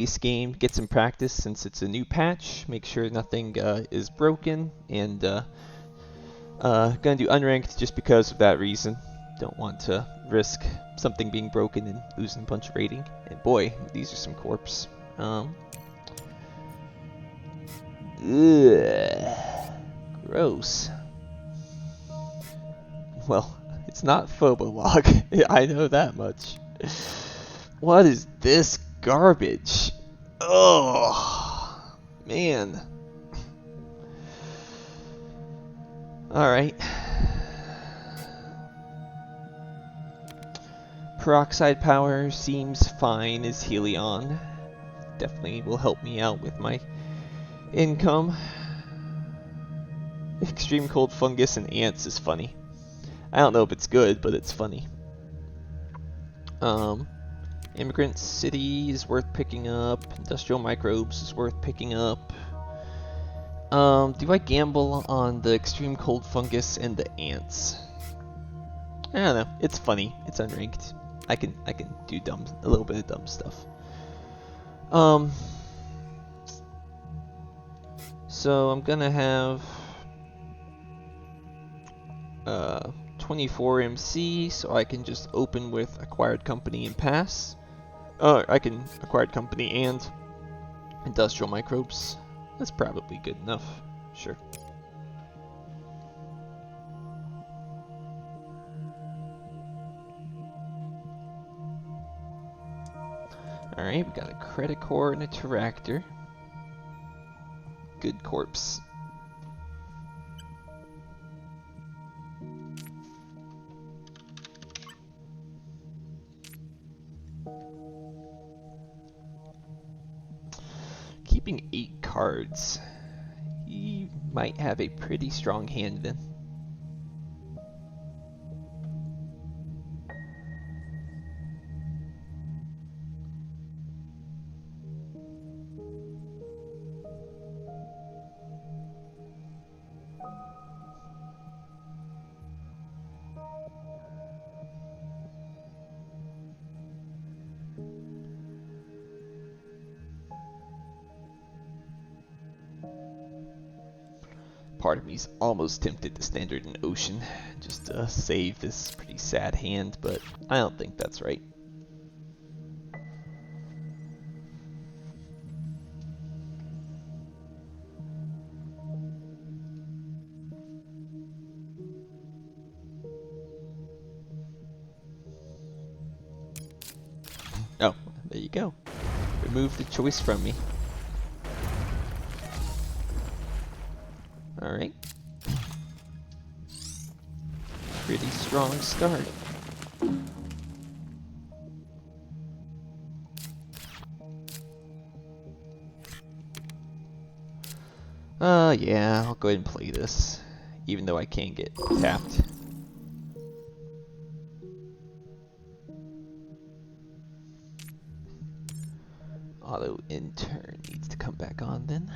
this game, get some practice since it's a new patch, make sure nothing is broken, and gonna do unranked just because of that reason. Don't want to risk something being broken and losing a bunch of rating. And boy, these are some corpse. Gross. Well, it's not Phobolog. I know that much. What is this garbage? Oh, man. Alright. Peroxide power seems fine as Helion. Definitely will help me out with my income. Extreme cold fungus and ants is funny. I don't know if it's good, but it's funny. Immigrant City is worth picking up. Industrial microbes is worth picking up. Do I gamble on the extreme cold fungus and the ants? I don't know. It's funny. It's unranked. I can do a little bit of dumb stuff. So I'm gonna have 24 MC, so I can just open with acquired company and pass. I can acquired company and industrial microbes. That's probably good enough. Sure. Alright, we got a credit core and a Terractor. Good corpse. Keeping 8 cards. He might have a pretty strong hand then. Part of me's almost tempted to standard an ocean just to save this pretty sad hand, but I don't think that's right. Oh, there you go. Remove the choice from me. Alright. Pretty strong start. Yeah, I'll go ahead and play this, even though I can't get tapped. Auto intern needs to come back on then.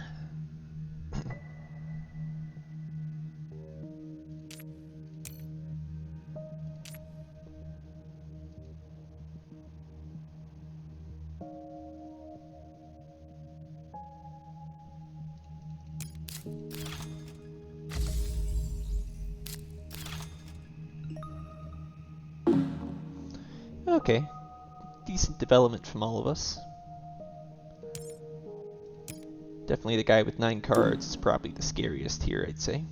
Okay, decent development from all of us. Definitely the guy with 9 cards is probably the scariest here, I'd say.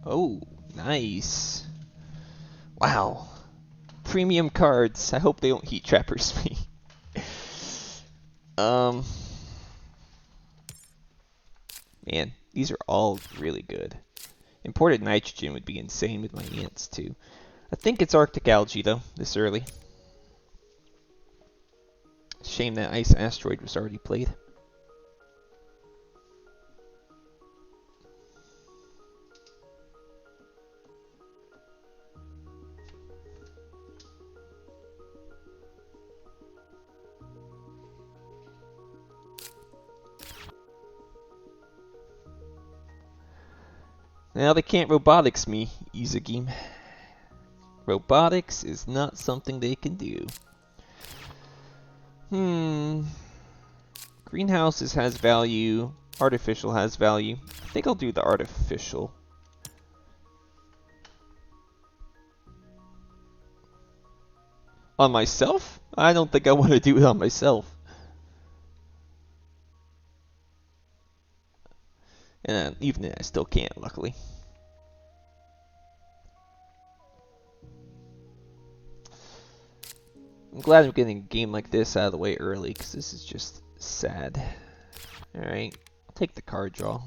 Oh, nice. Wow. Premium cards. I hope they don't heat trappers me. Man, these are all really good. Imported nitrogen would be insane with my ants too. I think it's Arctic algae though, this early. Shame that ice asteroid was already played. Now they can't robotics me, Izagim. Robotics is not something they can do. Greenhouses has value. Artificial has value. I think I'll do the artificial. On myself? I don't think I want to do it on myself. And even then, I still can't, luckily. I'm glad I'm getting a game like this out of the way early, because this is just sad. Alright, I'll take the card draw.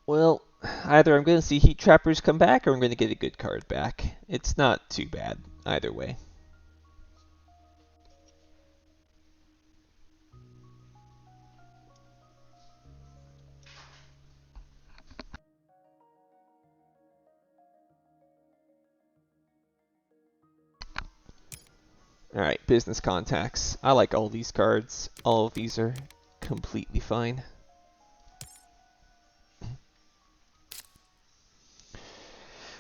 Well, either I'm going to see Heat Trappers come back, or I'm going to get a good card back. It's not too bad, either way. Alright, business contacts. I like all these cards. All of these are completely fine.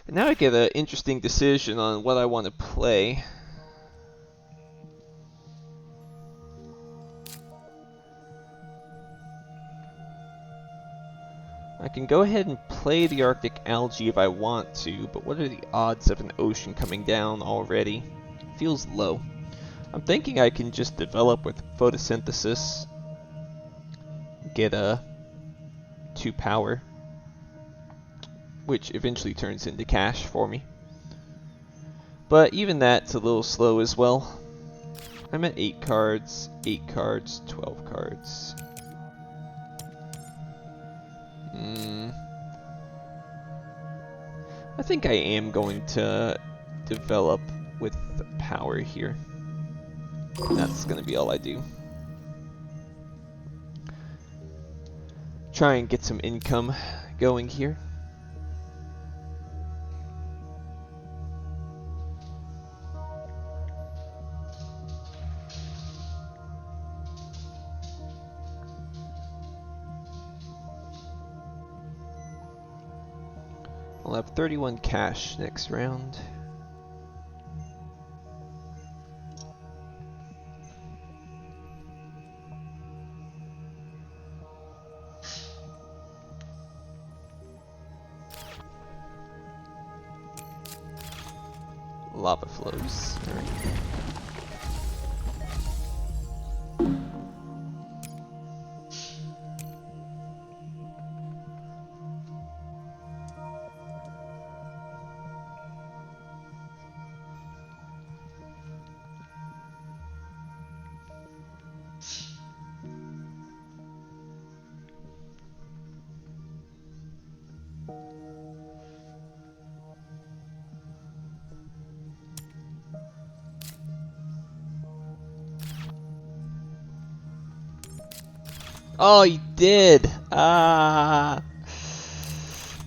And now I get an interesting decision on what I want to play. I can go ahead and play the Arctic algae if I want to, but what are the odds of an ocean coming down already? Feels low. I'm thinking I can just develop with photosynthesis, get a 2 power, which eventually turns into cash for me. But even that's a little slow as well. I'm at 8 cards, 12 cards. I think I am going to develop with the power here. That's going to be all I do. Try and get some income going here. I'll have 31 cash next round. Lava flows. All right. Oh, he did! Ah!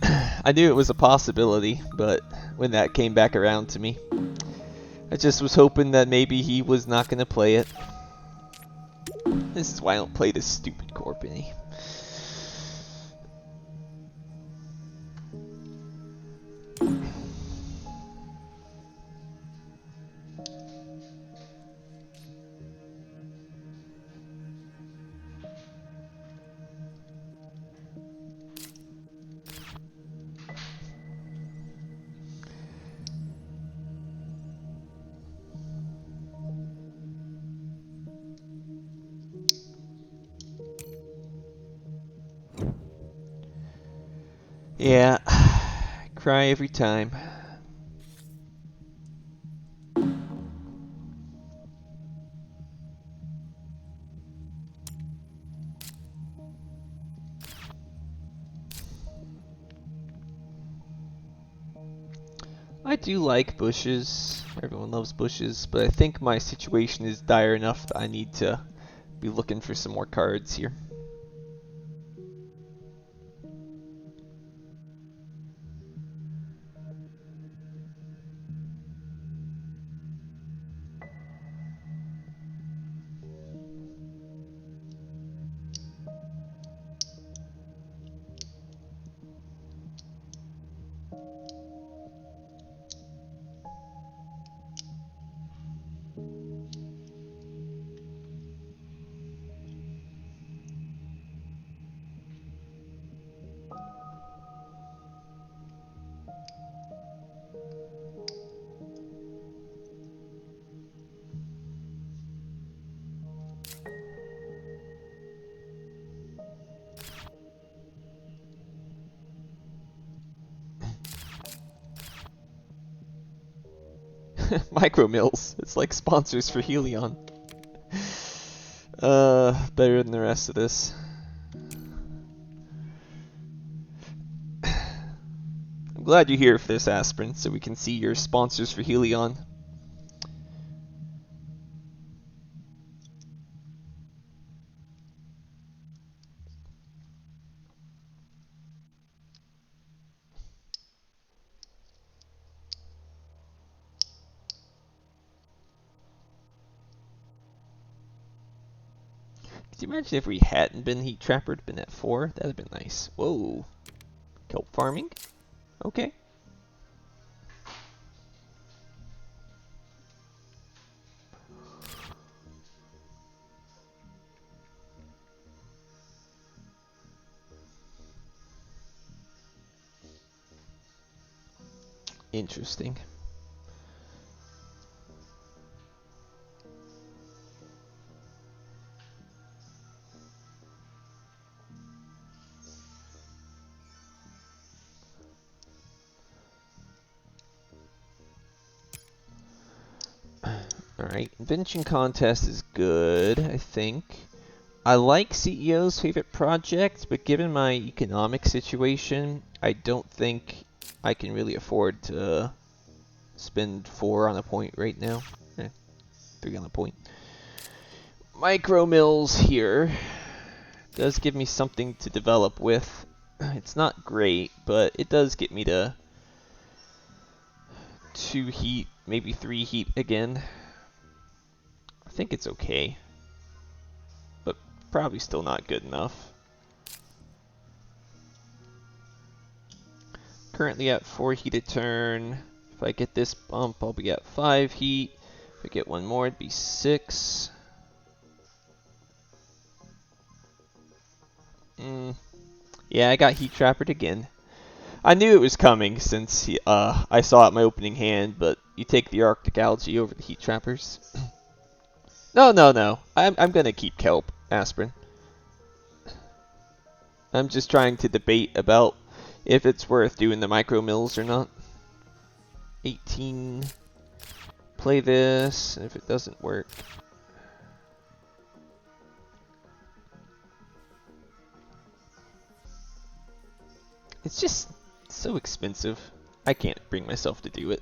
I knew it was a possibility, but when that came back around to me, I just was hoping that maybe he was not going to play it. This is why I don't play this stupid Corpany. Yeah, cry every time. I do like bushes. Everyone loves bushes, but I think my situation is dire enough that I need to be looking for some more cards here. Micro mills. It's like sponsors for Helion. Better than the rest of this. I'm glad you're here for this, Aspirin, so we can see your sponsors for Helion. Could you imagine if we hadn't been Heat Trappered, been at 4? That'd have been nice. Whoa. Kelp farming? Okay. Interesting. Alright, invention contest is good, I think. I like CEO's favorite project, but given my economic situation, I don't think I can really afford to spend 4 on a point right now. 3 on a point. Micro mills here does give me something to develop with. It's not great, but it does get me to 2 heat, maybe 3 heat again. I think it's okay, but probably still not good enough. Currently at 4 heat a turn. If I get this bump, I'll be at 5 heat. If I get one more, it'd be 6. Yeah, I got Heat Trappered again. I knew it was coming since I saw it in my opening hand, but you take the Arctic Algae over the Heat Trappers. No. I'm gonna keep Kelp, Aspirin. I'm just trying to debate about if it's worth doing the micro mills or not. 18. Play this, and if it doesn't work. It's just so expensive. I can't bring myself to do it.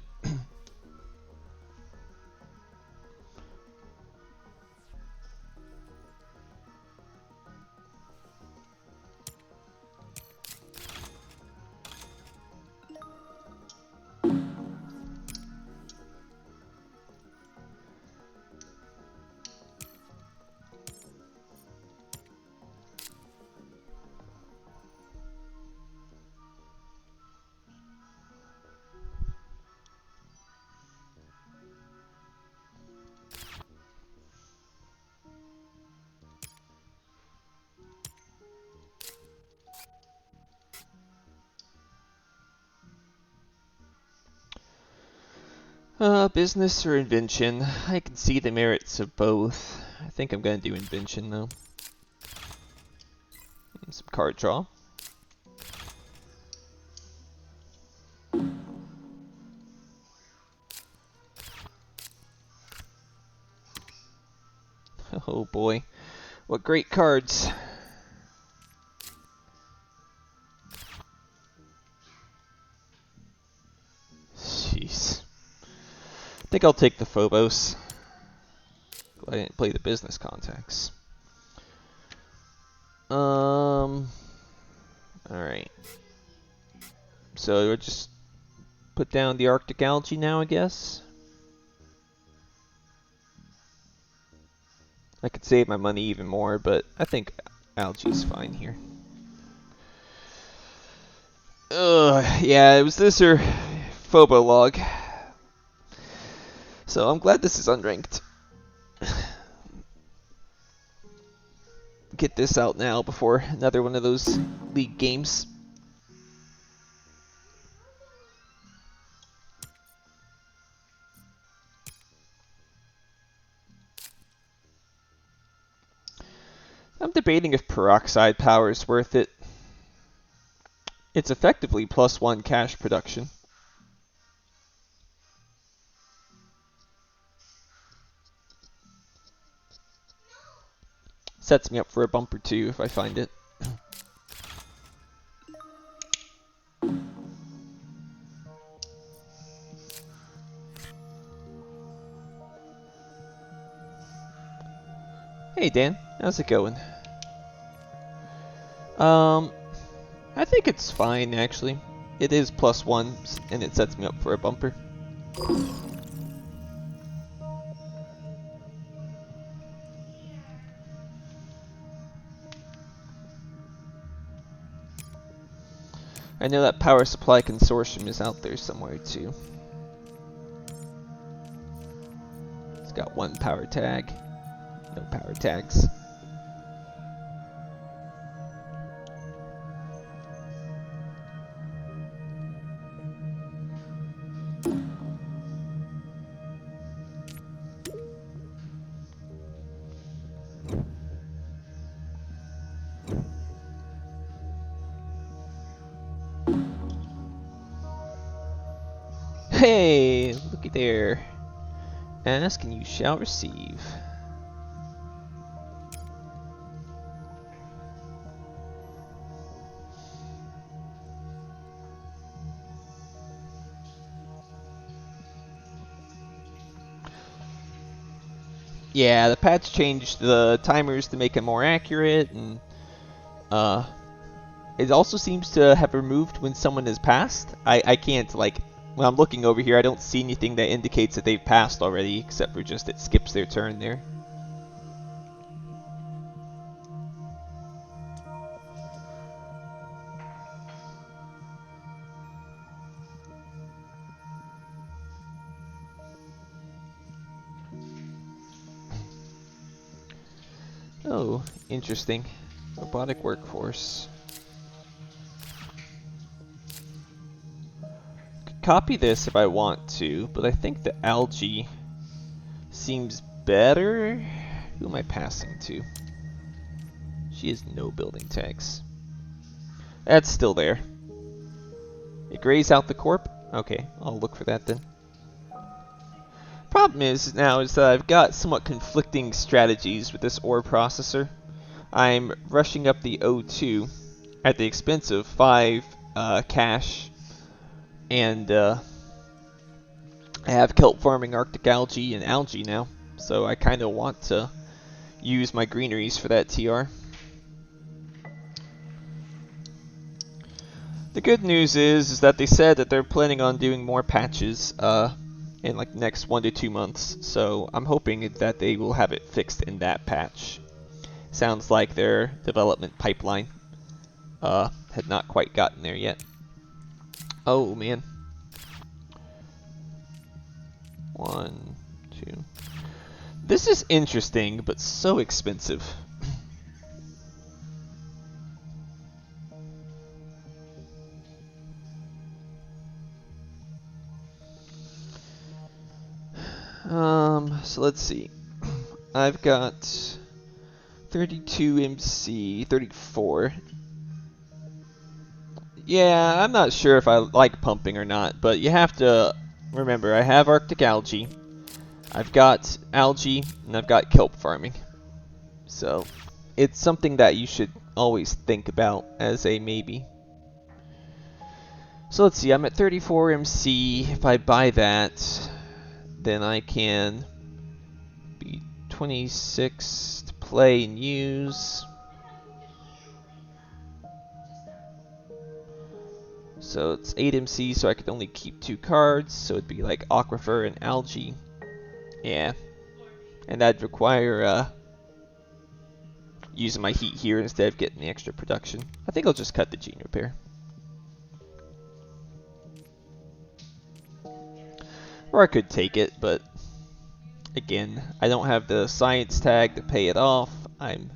Business or invention? I can see the merits of both. I think I'm gonna do invention though. Some card draw. Oh boy, what great cards. Jeez. think I'll take the Phobos. I didn't play the business contacts. Alright. So we'll just put down the Arctic algae now, I guess. I could save my money even more, but I think algae's fine here. Yeah, it was this or Phobo log. So I'm glad this is unranked. Get this out now before another one of those league games. I'm debating if peroxide power is worth it. It's effectively +1 cash production. Sets me up for a bumper too if I find it. Hey Dan, how's it going? I think it's fine actually. It is +1 and it sets me up for a bumper. I know that power supply consortium is out there somewhere too. It's got 1 power tag. No power tags. Hey, looky there. Ask and you shall receive. Yeah, the patch changed the timers to make it more accurate, and it also seems to have removed when someone has passed. I can't, like, when I'm looking over here, I don't see anything that indicates that they've passed already, except for just it skips their turn there. Oh, interesting. Robotic workforce. Could copy this if I want to, but I think the algae seems better. Who am I passing to? She has no building tags. That's still there. It grays out the corp? Okay, I'll look for that then. Problem is now is that I've got somewhat conflicting strategies with this ore processor. I'm rushing up the O2 at the expense of 5 cash, and I have kelp farming Arctic algae and algae now, so I kind of want to use my greeneries for that TR. The good news is that they said that they're planning on doing more patches in like the next 1 to 2 months, so I'm hoping that they will have it fixed in that patch. Sounds like their development pipeline had not quite gotten there yet. Oh man. 1, 2. This is interesting, but so expensive. So let's see. I've got 32 MC, 34. Yeah, I'm not sure if I like pumping or not, but you have to remember, I have Arctic algae, I've got algae, and I've got kelp farming. So, it's something that you should always think about as a maybe. So let's see, I'm at 34 MC. If I buy that, then I can be 26 to play and use. So it's 8 MC, so I could only keep 2 cards, so it'd be like Aquifer and Algae. Yeah. And that'd require using my heat here instead of getting the extra production. I think I'll just cut the Gene Repair. Or I could take it, but again, I don't have the science tag to pay it off. I'm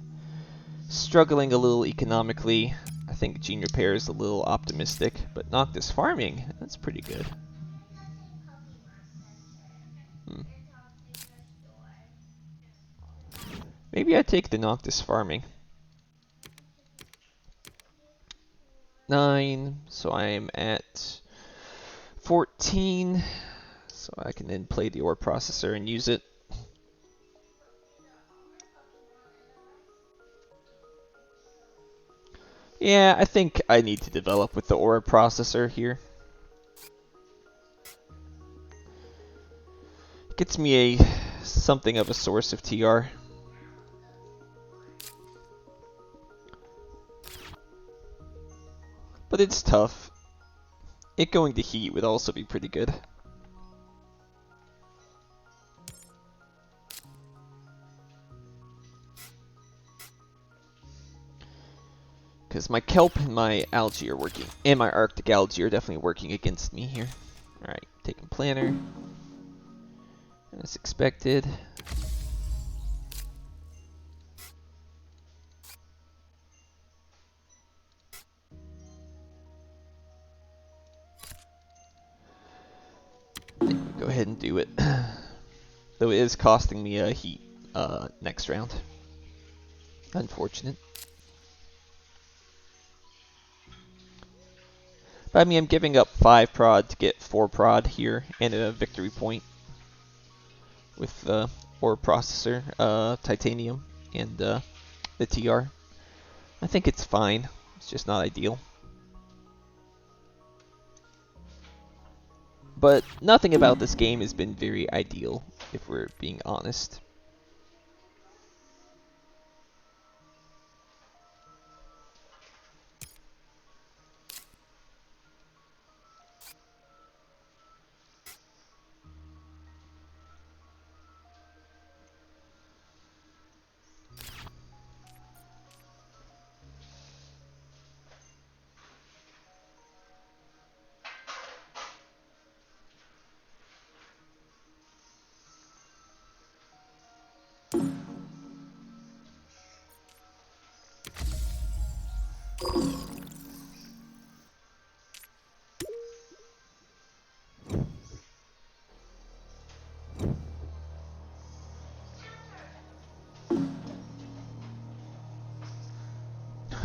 struggling a little economically. I think Gene Repair is a little optimistic, but Noctis Farming, that's pretty good. Maybe I take the Noctis Farming. 9, so I'm at 14, so I can then play the ore processor and use it. Yeah, I think I need to develop with the ore processor here. It gets me something of a source of TR. But it's tough. It going to heat would also be pretty good. Because my kelp and my algae are working, and my arctic algae are definitely working against me here. Alright, taking planner. As expected. Go ahead and do it. Though it is costing me a heat next round. Unfortunate. But I mean, I'm giving up 5 prod to get 4 prod here and a victory point with the ore processor, titanium, and the TR. I think it's fine. It's just not ideal. But nothing about this game has been very ideal, if we're being honest.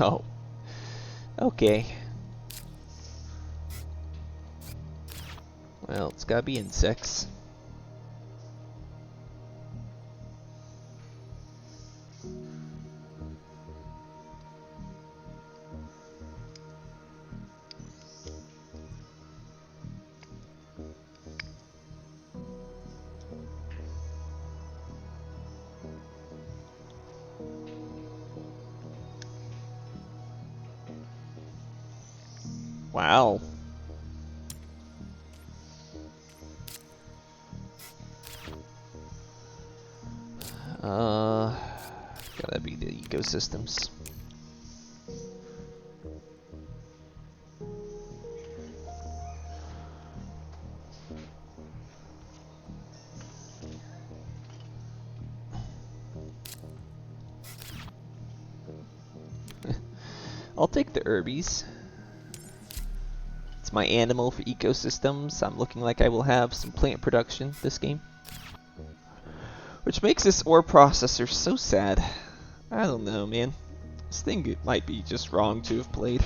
Oh. Okay. Well, it's gotta be insects. Wow. Gotta be the ecosystems. I'll take the herbies. It's my animal for ecosystems. I'm looking like I will have some plant production this game. Which makes this ore processor so sad. I don't know, man. This thing might be just wrong to have played.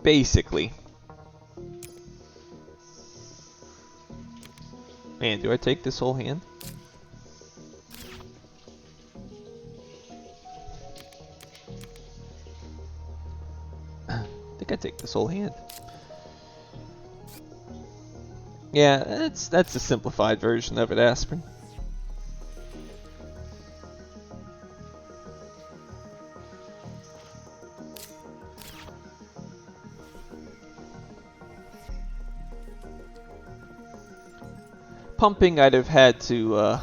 Basically. Man, do I take this whole hand? I think I take this whole hand. Yeah, that's a simplified version of it, Aspirin. Pumping, I'd have had to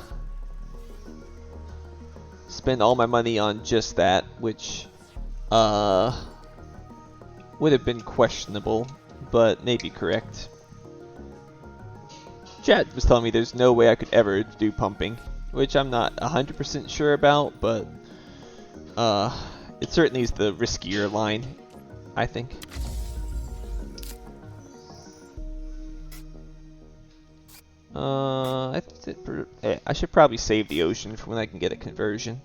spend all my money on just that, which would have been questionable, but maybe correct. Chad was telling me there's no way I could ever do pumping, which I'm not 100% sure about, but it certainly is the riskier line, I think. I should probably save the ocean for when I can get a conversion.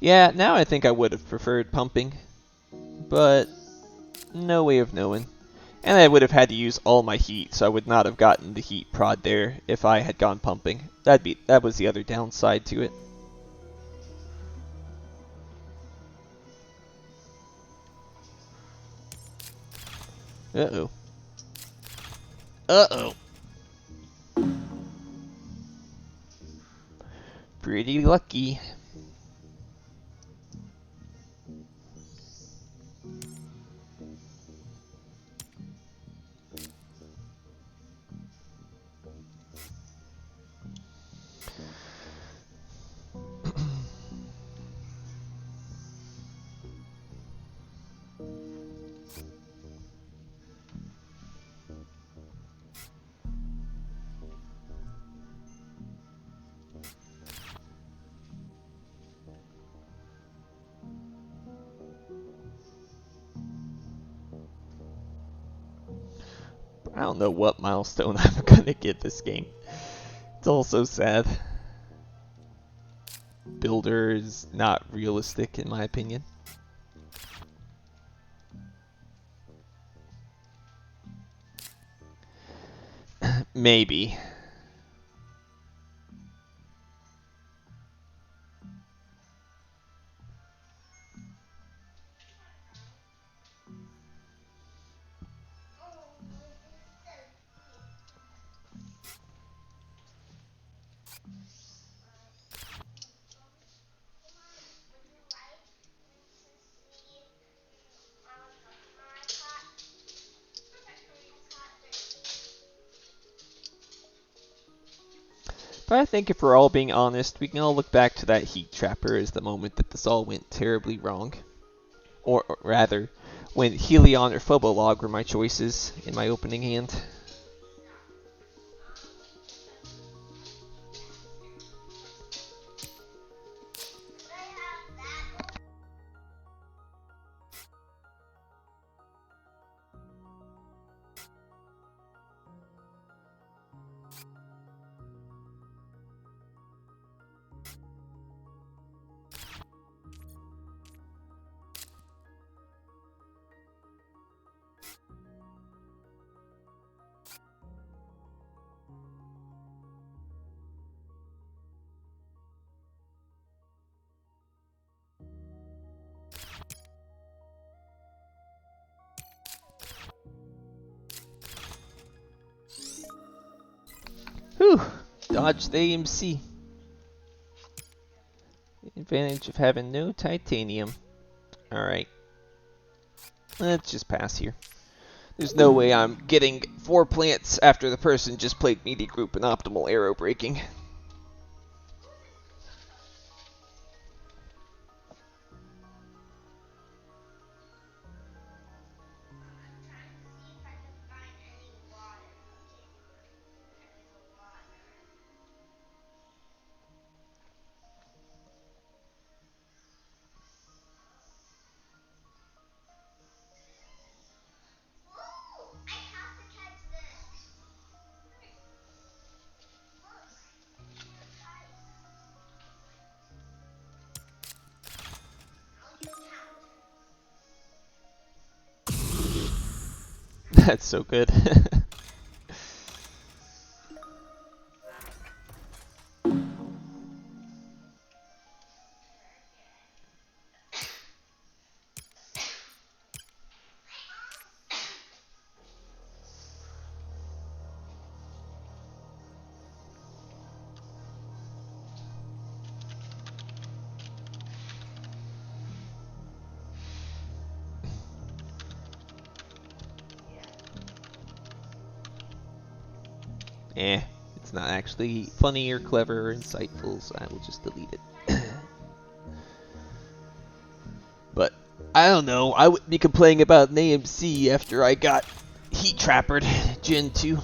Yeah, now I think I would have preferred pumping, but no way of knowing. And I would have had to use all my heat, so I would not have gotten the heat prod there if I had gone pumping. That was the other downside to it. Uh-oh. Uh-oh. Pretty lucky. I don't know what milestone I'm gonna get this game. It's all so sad. Builder is not realistic in my opinion. Maybe. But I think if we're all being honest, we can all look back to that heat trapper as the moment that this all went terribly wrong. Or rather, when Helion or Phobolog were my choices in my opening hand. Whew! Dodge the AMC. The advantage of having no titanium. Alright. Let's just pass here. There's no way I'm getting 4 plants after the person just played media group and optimal arrow breaking. That's so good. It's not actually funny or clever or insightful, so I will just delete it. But I don't know, I wouldn't be complaining about an AMC after I got heat trappered Gen 2.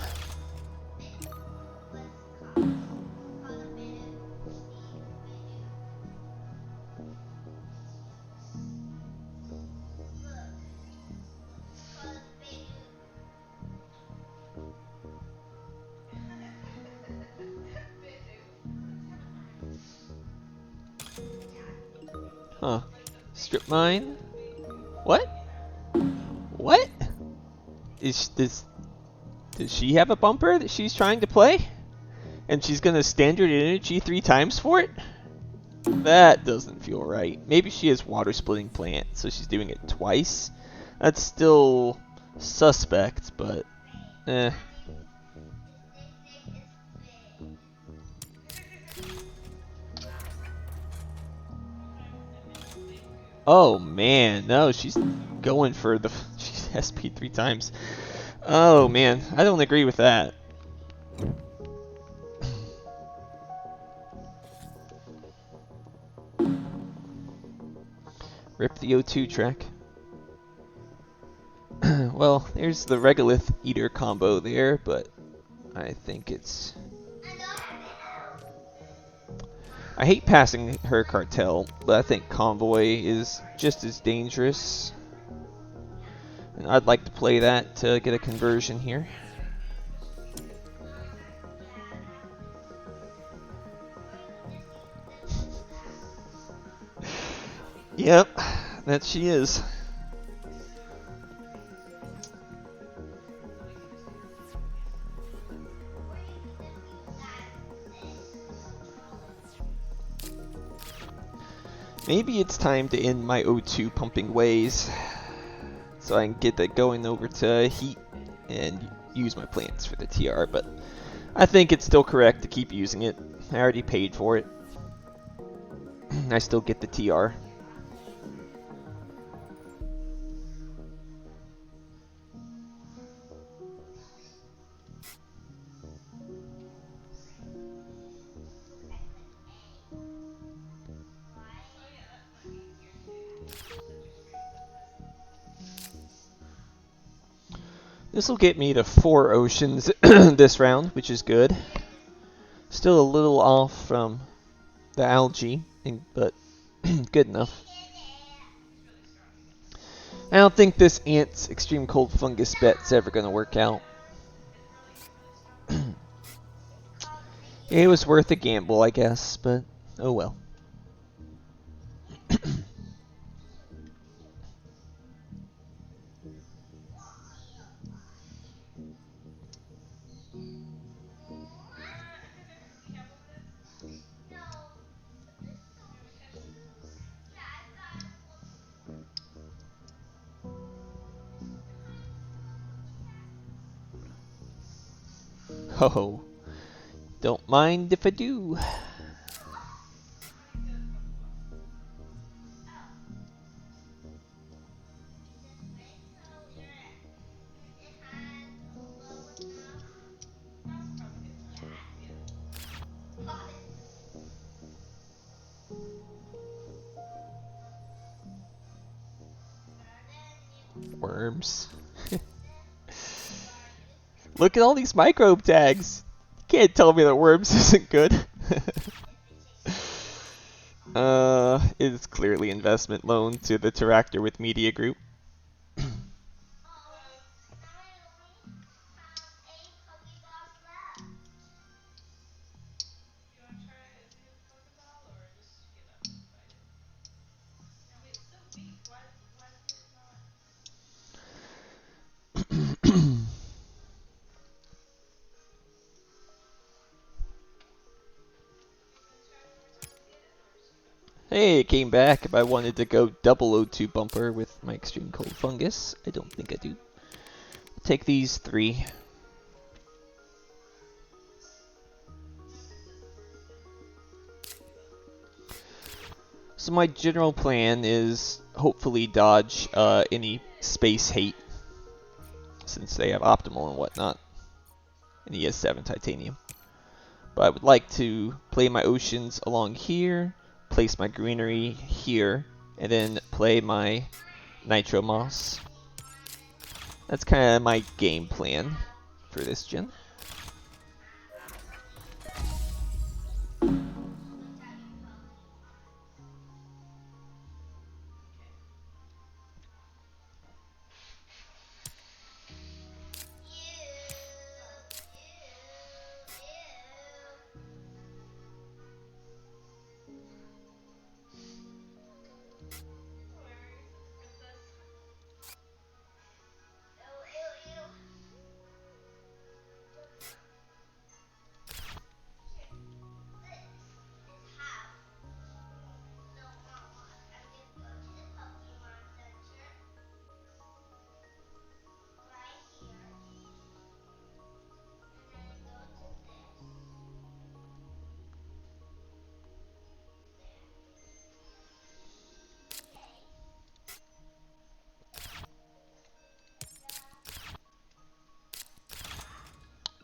Huh. Strip mine? What? What? Does she have a bumper that she's trying to play? And she's gonna standard energy 3 times for it? That doesn't feel right. Maybe she has water splitting plant, so she's doing it twice. That's still suspect, but eh. Oh man, no, she's going for the she's SP 3 times. Oh man, I don't agree with that. Rip the O2 track. Well, there's the Regolith Eater combo there, but I think it's... I hate passing her Cartel, but I think Convoy is just as dangerous. And I'd like to play that to get a conversion here. Yep, that she is. Maybe it's time to end my O2 pumping ways, so I can get that going over to heat and use my plants for the TR, but I think it's still correct to keep using it. I already paid for it. I still get the TR. This will get me to 4 oceans this round, which is good. Still a little off from the algae, but good enough. I don't think this Ant's Extreme Cold Fungus bet's ever going to work out. It was worth a gamble, I guess, but oh well. Oh, don't mind if I do. Worms. Look at all these microbe tags. You can't tell me that worms isn't good. It's clearly investment loan to the Terractor with Media Group. Hey, it came back. If I wanted to go double O2 bumper with my extreme cold fungus, I don't think I do. Take these 3. So my general plan is hopefully dodge any space hate, since they have optimal and whatnot. And he has 7 titanium. But I would like to play my oceans along here, place my greenery here, and then play my nitro moss. That's kind of my game plan for this gen.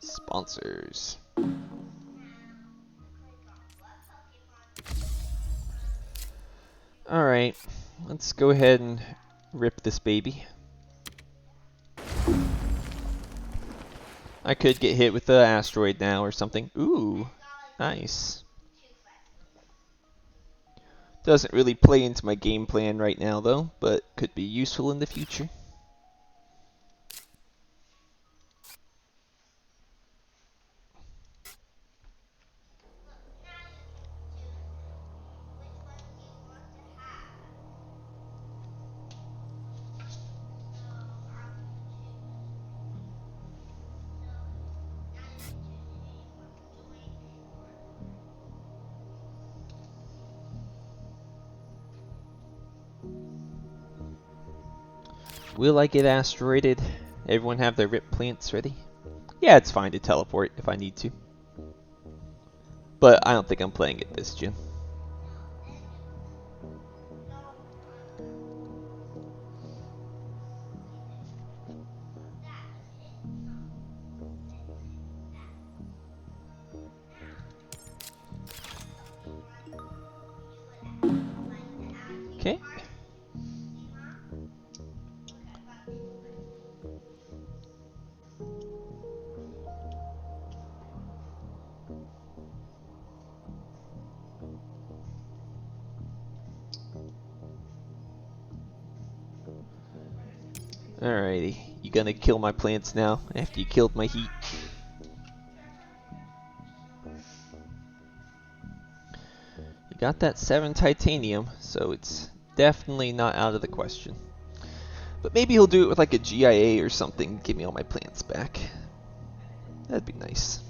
Sponsors. Alright, let's go ahead and rip this baby. I could get hit with the asteroid now or something. Ooh, nice. Doesn't really play into my game plan right now though, but could be useful in the future. Will I get asteroided? Everyone have their rip plants ready? Yeah, it's fine to teleport if I need to. But I don't think I'm playing it this gen. Okay. Alrighty, you gonna kill my plants now after you killed my heat? You got that 7 titanium, so it's definitely not out of the question. But maybe he'll do it with like a GIA or something, give me all my plants back. That'd be nice.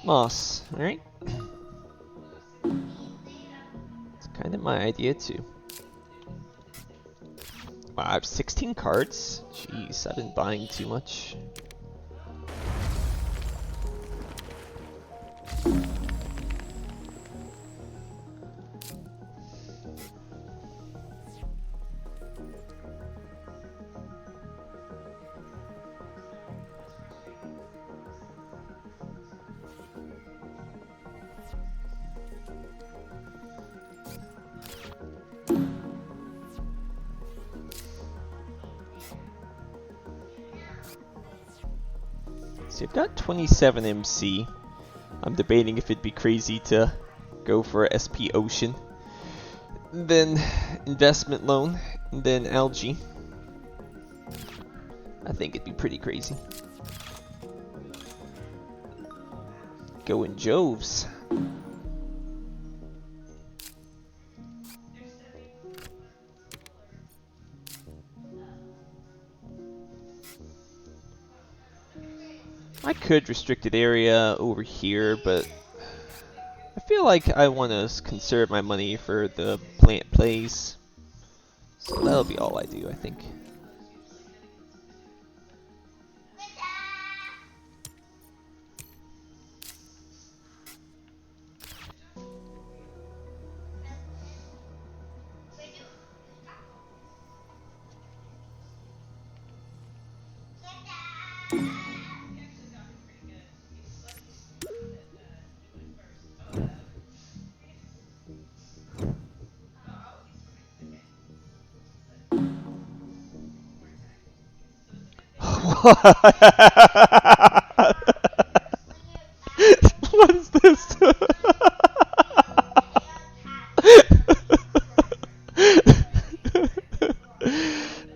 Moss, alright. It's kind of my idea too. Wow, I have 16 cards? Jeez, I've been buying too much. See, I've got 27 MC. I'm debating if it'd be crazy to go for a SP Ocean, then investment loan, and then algae. I think it'd be pretty crazy. Going Joves. I could restricted area over here, but I feel like I want to conserve my money for the plant plays. So that'll be all I do, I think. What is this?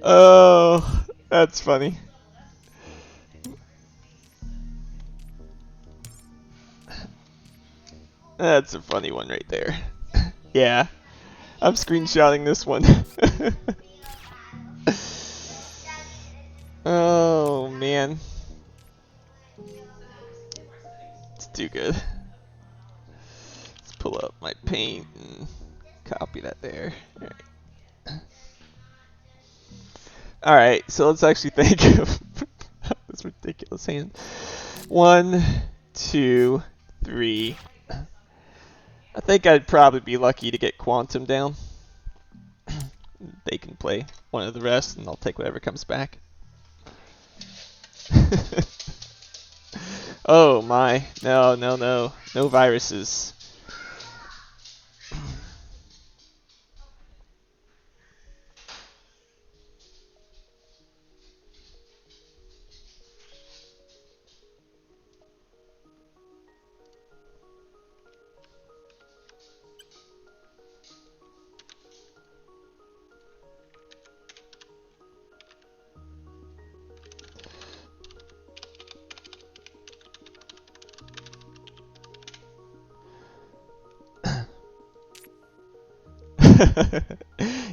Oh, that's funny. That's a funny one right there. Yeah, I'm screenshotting this one. Oh man, it's too good. Let's pull up my paint and copy that there. Alright, so let's actually think of this ridiculous hand. 1, 2, 3. I think I'd probably be lucky to get Quantum down. They can play one of the rest, and I'll take whatever comes back. Oh my, no, no, no. No viruses.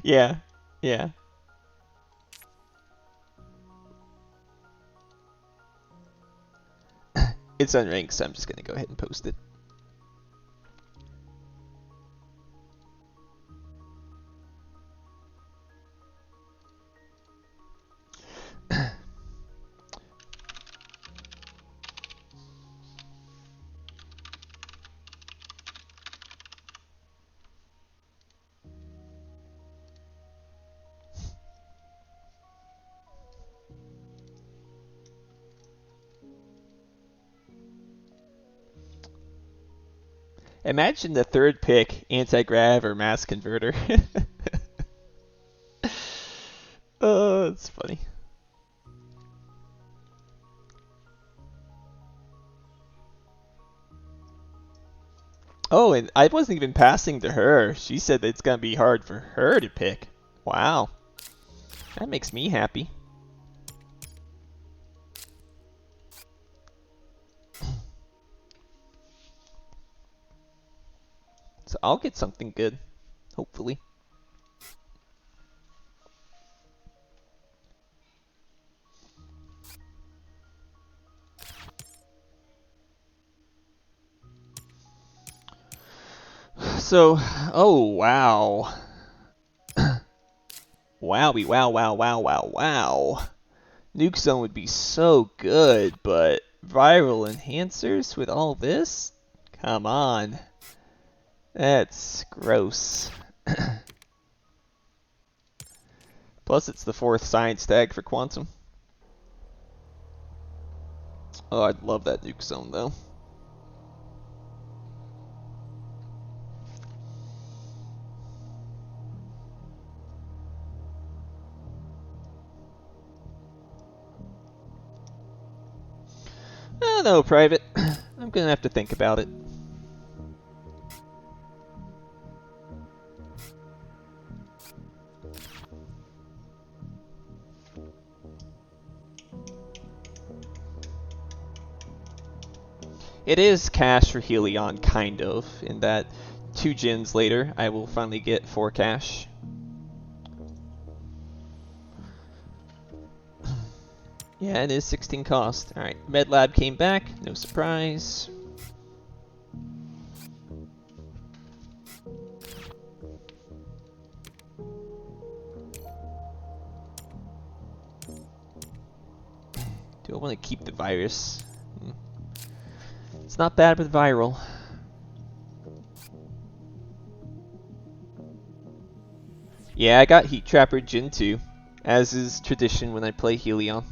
Yeah, yeah. It's unranked, so I'm just gonna go ahead and post it. Imagine the third pick, anti-grav or mass converter. Oh, it's funny. Oh, and I wasn't even passing to her. She said that it's going to be hard for her to pick. Wow. That makes me happy. So I'll get something good, hopefully. So, oh wow. Wowie, wow, wow, wow, wow, wow. Nuke Zone would be so good, but viral enhancers with all this? Come on. That's gross. Plus, it's the 4th science tag for Quantum. Oh, I'd love that Nuke Zone, though. Oh, no, Private. I'm gonna have to think about it. It is cash for Helion, kind of, in that 2 gens later, I will finally get 4 cash. Yeah, it is 16 cost. Alright, Med Lab came back, no surprise. Do I want to keep the virus? It's not bad with viral. Yeah, I got Heat Trapper Jin 2, as is tradition when I play Helion.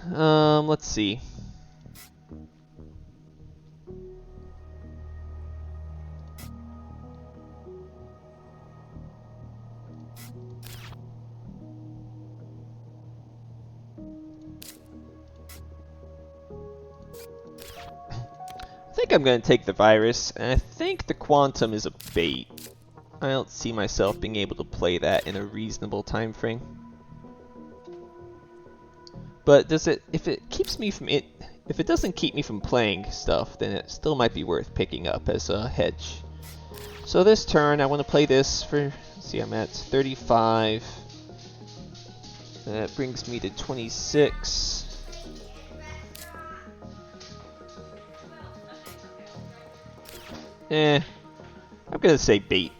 Let's see. I think I'm going to take the virus, and I think the Quantum is a bait. I don't see myself being able to play that in a reasonable time frame. But does it? If it keeps me from it, if it doesn't keep me from playing stuff, then it still might be worth picking up as a hedge. So this turn, I want to play this for. Let's see, I'm at 35. That brings me to 26. I'm gonna say bait.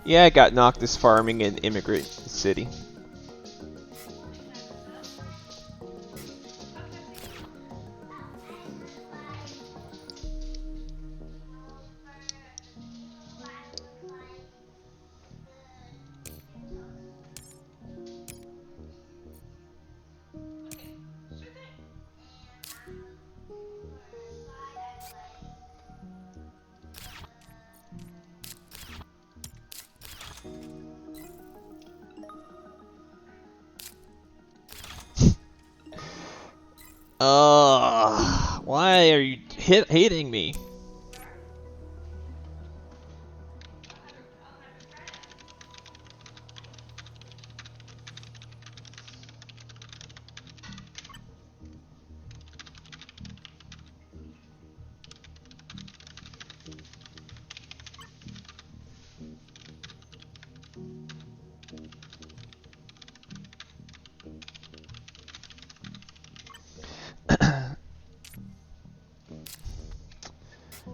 Yeah, I got Noctis farming in Immigrant City. Why are you hating me?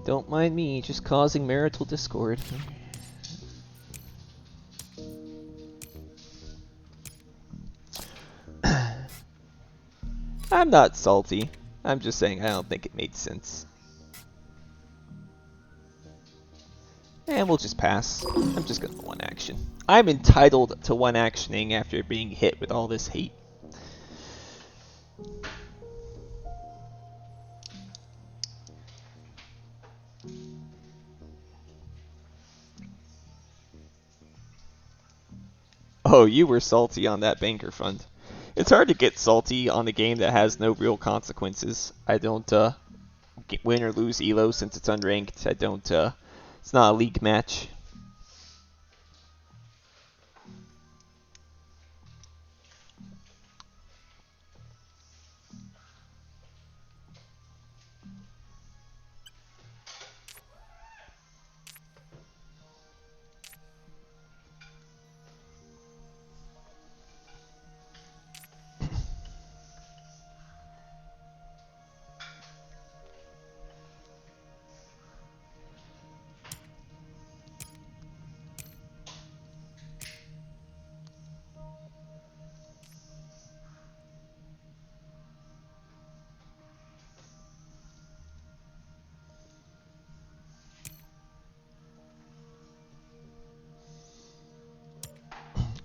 Don't mind me, just causing marital discord. I'm not salty. I'm just saying I don't think it made sense. And we'll just pass. I'm just gonna one action. I'm entitled to one actioning after being hit with all this hate. Oh, you were salty on that banker fund. It's hard to get salty on a game that has no real consequences. I don't win or lose elo since it's unranked. I don't it's not a league match.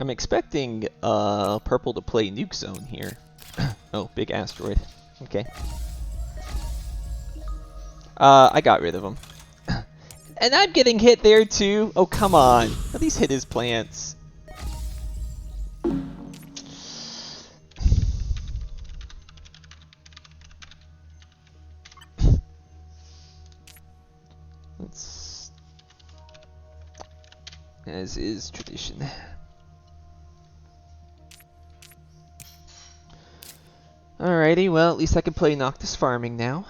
I'm expecting purple to play Nuke Zone here. Oh, big asteroid. Okay. I got rid of him. And I'm getting hit there too. Oh, come on. At least hit his plants. as is tradition. Alrighty, well, at least I can play Noctis Farming now.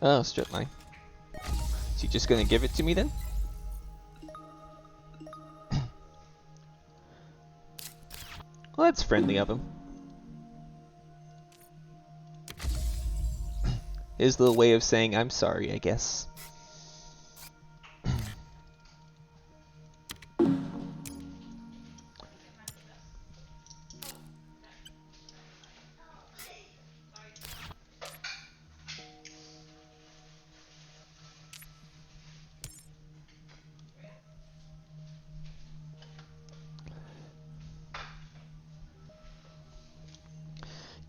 Oh, strip mine. Is he just gonna give it to me then? Well, that's friendly of him. His little way of saying I'm sorry, I guess.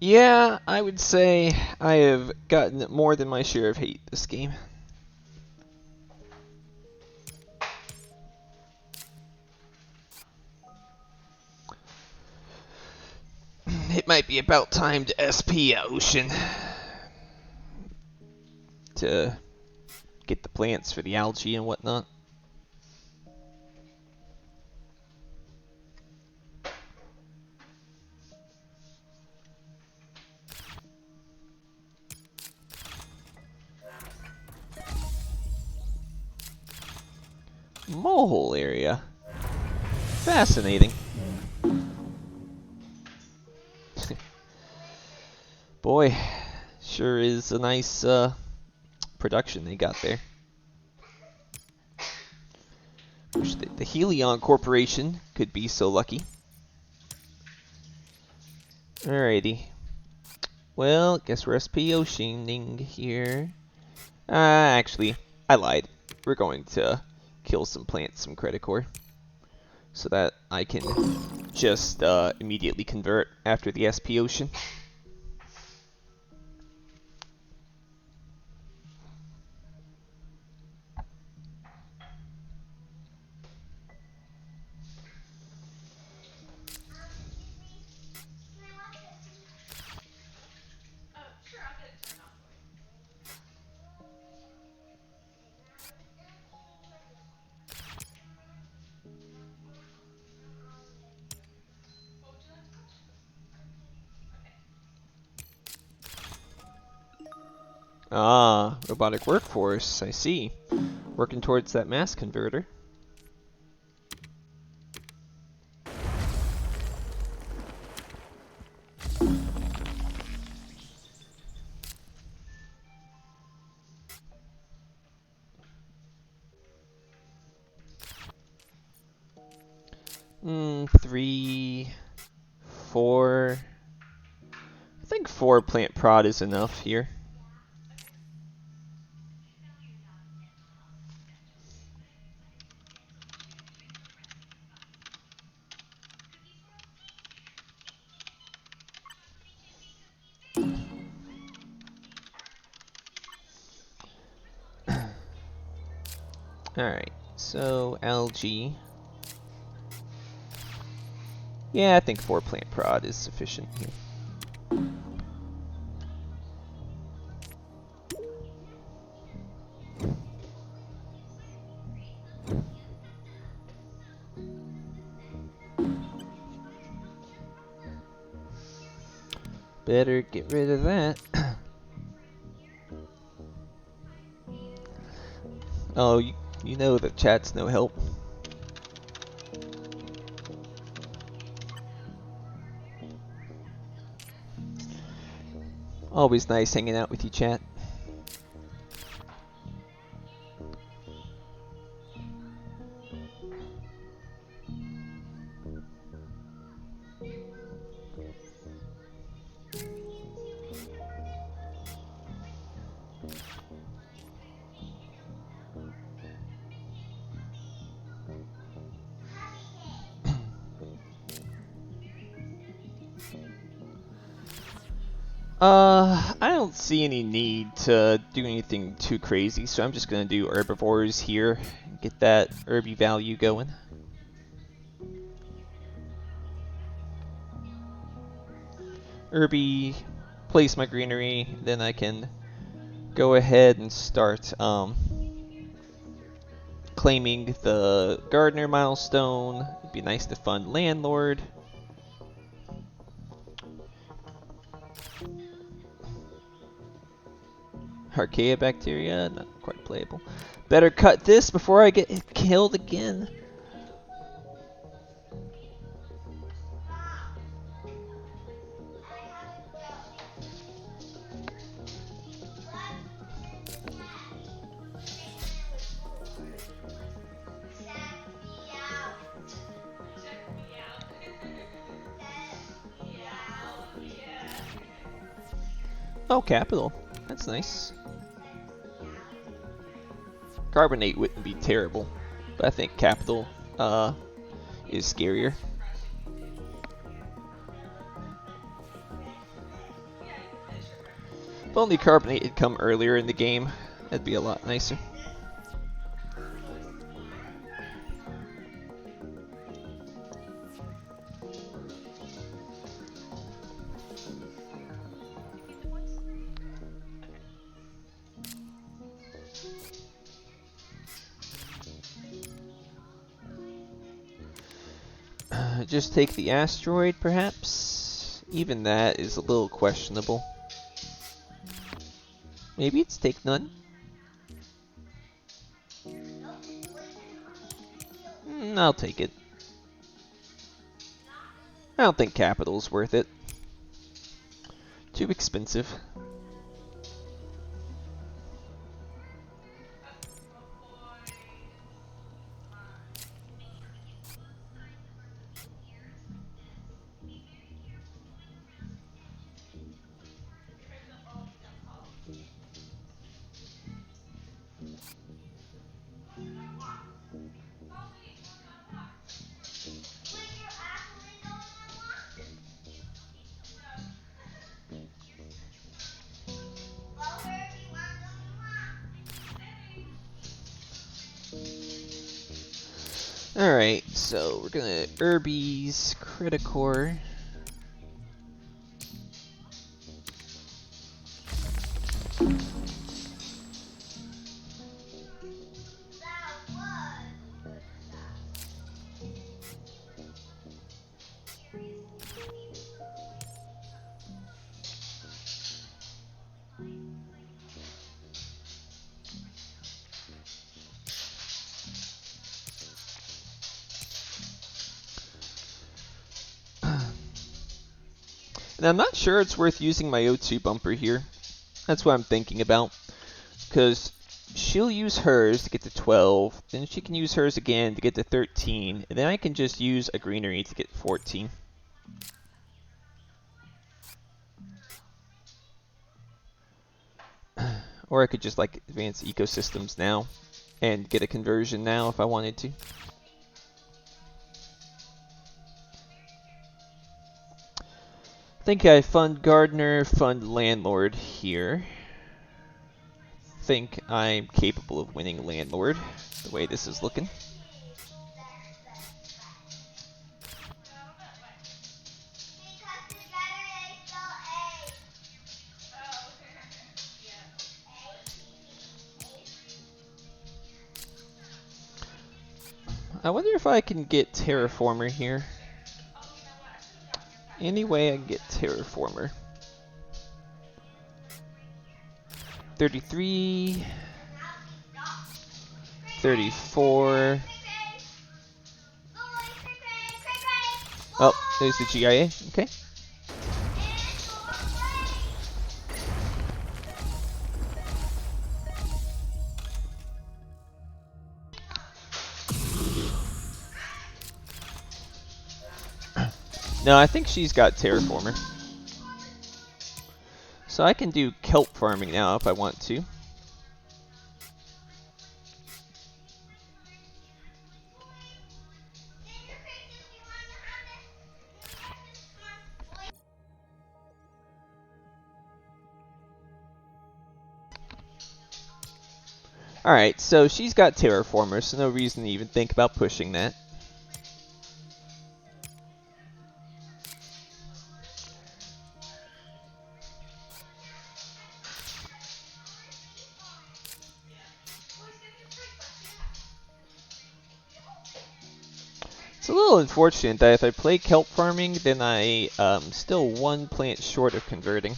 Yeah, I would say I have gotten more than my share of hate this game. It might be about time to SP Ocean to get the plants for the algae and whatnot. Mole area. Fascinating. Boy, sure is a nice production they got there. Wish the Helion Corporation could be so lucky. Alrighty. Well, guess we're SP Oceaning here. Actually, I lied. We're going to kill some plants, some credit core, so that I can just immediately convert after the SP Ocean. Ah, robotic workforce, I see. Working towards that mass converter. Three, four. I think 4 plant prod is enough here. Alright, so algae. Yeah, I think 4 plant prod is sufficient here. Better get rid of that. Oh, you know that chat's no help. Always nice hanging out with you, chat. I don't see any need to do anything too crazy, so I'm just gonna do herbivores here and get that herby value going. Irby, place my greenery, then I can go ahead and start claiming the gardener milestone. It'd be nice to fund landlord. Archaea bacteria, not quite playable. Better cut this before I get killed again. Oh, capital. That's nice. Carbonate wouldn't be terrible, but I think capital is scarier. If only carbonate had come earlier in the game, that'd be a lot nicer. Just take the asteroid, perhaps? Even that is a little questionable. Maybe it's take none? I'll take it. I don't think capital's worth it. Too expensive. Alright, so we're gonna Irby's Criticore. And I'm not sure it's worth using my O2 bumper here. That's what I'm thinking about. Because she'll use hers to get to 12, then she can use hers again to get to 13, and then I can just use a greenery to get 14. Or I could just like advance ecosystems now and get a conversion now if I wanted to. I think I fund gardener, fund landlord here. I think I'm capable of winning landlord the way this is looking. I wonder if I can get Terraformer here. Any way I can get Terraformer. 33, 34. Oh, there's the GIA. Okay. No, I think she's got Terraformer. So I can do kelp farming now if I want to. Alright, so she's got Terraformer, so no reason to even think about pushing that. It's a little unfortunate that if I play kelp farming, then I still one plant short of converting.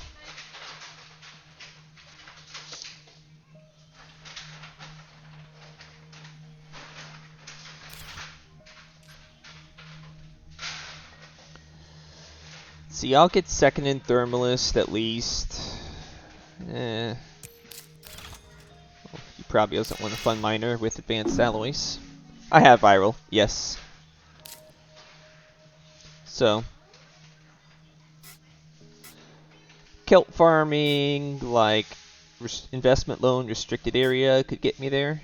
See, I'll get second in Thermalist at least. He probably doesn't want a fun miner with advanced alloys. I have viral, yes. So, kelp farming, like investment loan restricted area could get me there.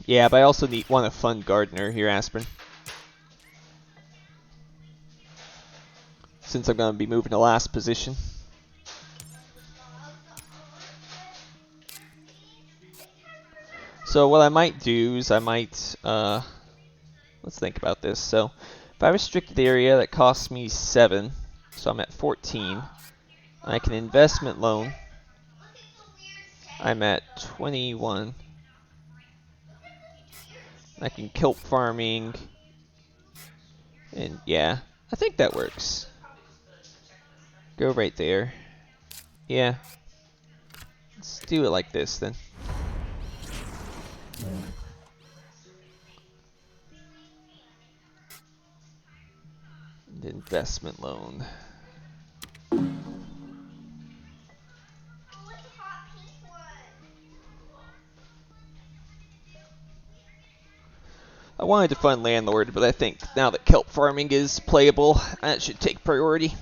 Yeah, but I also want a fun gardener here, Aspirin. Since I'm going to be moving to last position. So what I might do is I might, let's think about this. So if I restrict the area that costs me 7, so I'm at 14, I can investment loan. I'm at 21. I can kelp farming. And yeah, I think that works. Go right there. Yeah. Let's do it like this then. And investment loan. I wanted to fund landlord, but I think now that kelp farming is playable, that should take priority.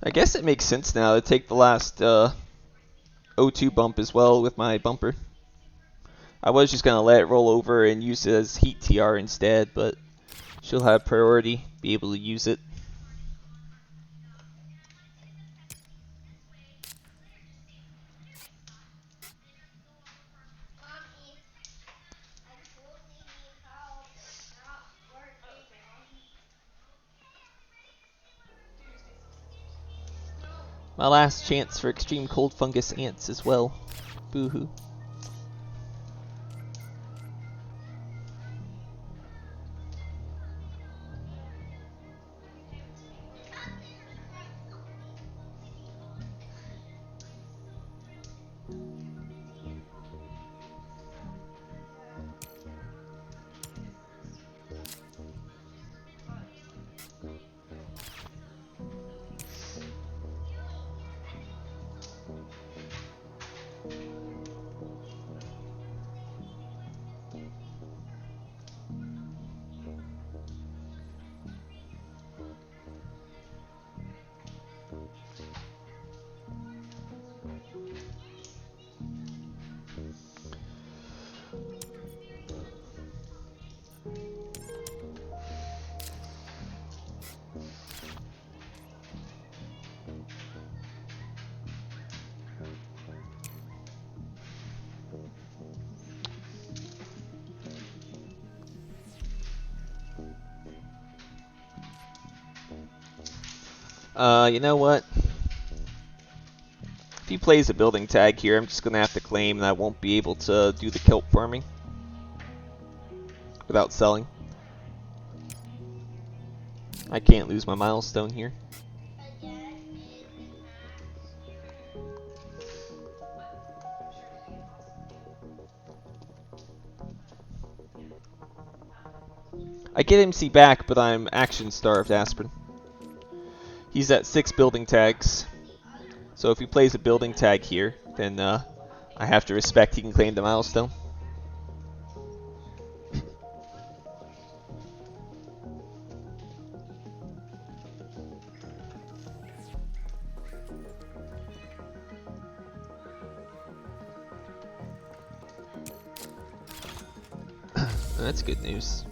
I guess it makes sense now to take the last O2 bump as well with my bumper. I was just going to let it roll over and use it as heat TR instead, but she'll have priority, be able to use it. My last chance for extreme cold fungus ants as well. Boo-hoo. You know what? If he plays a building tag here, I'm just going to have to claim and I won't be able to do the kelp farming without selling. I can't lose my milestone here. I get MC back, but I'm action starved, Aspirin. He's at 6 building tags. So if he plays a building tag here, then I have to respect he can claim the milestone. That's good news.